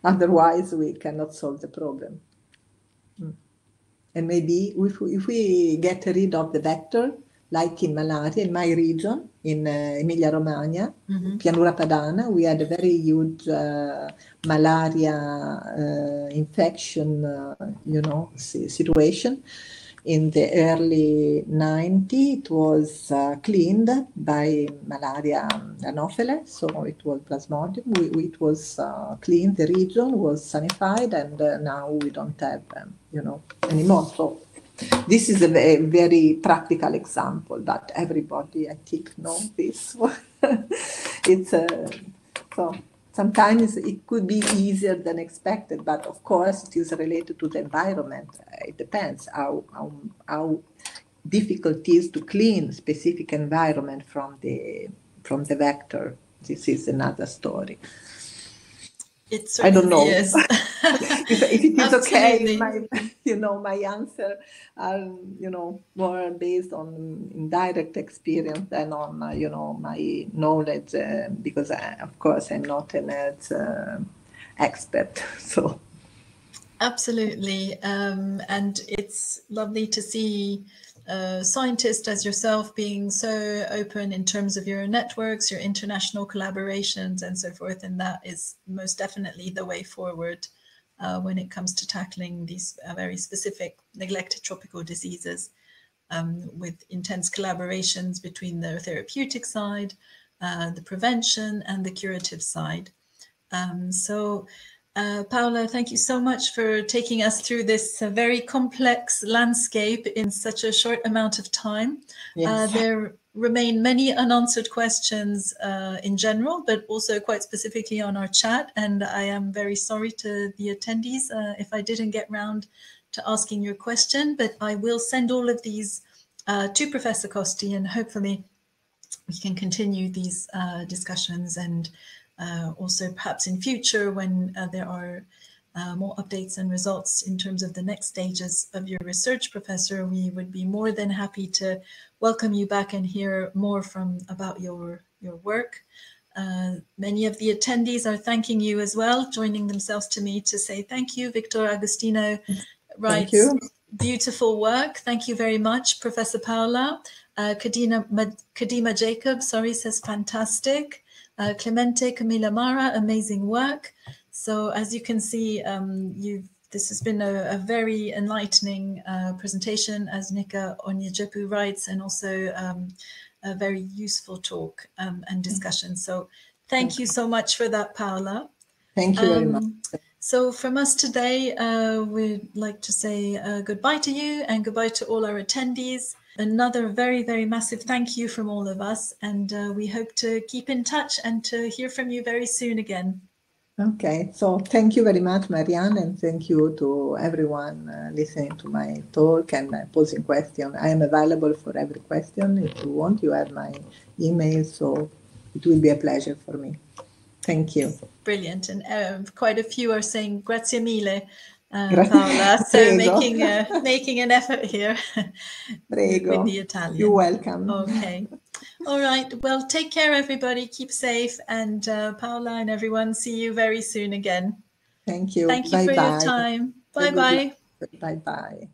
Otherwise, we cannot solve the problem. And maybe if we get rid of the vector, like in malaria, in my region, in Emilia-Romagna, Pianura Padana, we had a very huge malaria infection, situation. In the early 90s, it was cleaned by malaria Anopheles, so it was Plasmodium. It was cleaned, the region was sanified, and now we don't have, anymore. So this is a very practical example that everybody, I think, knows this. It's so sometimes it could be easier than expected, but of course it is related to the environment. It depends how difficult it is to clean specific environment from the vector. This is another story. I don't know is. if it is okay. My answer are more based on indirect experience than on my knowledge, because of course I'm not an health expert. So absolutely, and it's lovely to see scientists as yourself being so open in terms of your networks, your international collaborations and so forth, and that is most definitely the way forward when it comes to tackling these very specific neglected tropical diseases, with intense collaborations between the therapeutic side, the prevention and the curative side. Paola, thank you so much for taking us through this very complex landscape in such a short amount of time. Yes. There remain many unanswered questions in general, but also quite specifically on our chat. And I am very sorry to the attendees if I didn't get round to asking your question, but I will send all of these to Professor Costi, and hopefully we can continue these discussions, and also perhaps in future when there are more updates and results in terms of the next stages of your research, Professor, we would be more than happy to welcome you back and hear more about your work. Many of the attendees are thanking you as well, joining themselves to me to say thank you. Victor Agostino writes, beautiful work. Thank you very much, Professor Paola. Kadima Jacob, says fantastic. Clemente Camila Mara, amazing work. So as you can see, this has been a very enlightening presentation, as Nika Onyejepu writes, and also a very useful talk and discussion. So thank you so much for that, Paola. Thank you very much. So from us today, we'd like to say goodbye to you and goodbye to all our attendees. Another very, very massive thank you from all of us, and we hope to keep in touch and to hear from you very soon again. Okay, so thank you very much, Marianne, and thank you to everyone listening to my talk and posing questions. I am available for every question if you want. You have my email, so it will be a pleasure for me. Thank you. Brilliant, and quite a few are saying grazie mille, Paola. So making an effort here with the Italian. You're welcome. Okay. All right. Well, take care, everybody. Keep safe. And Paola and everyone, see you very soon again. Thank you. Thank you for your time. Bye-bye. Bye-bye.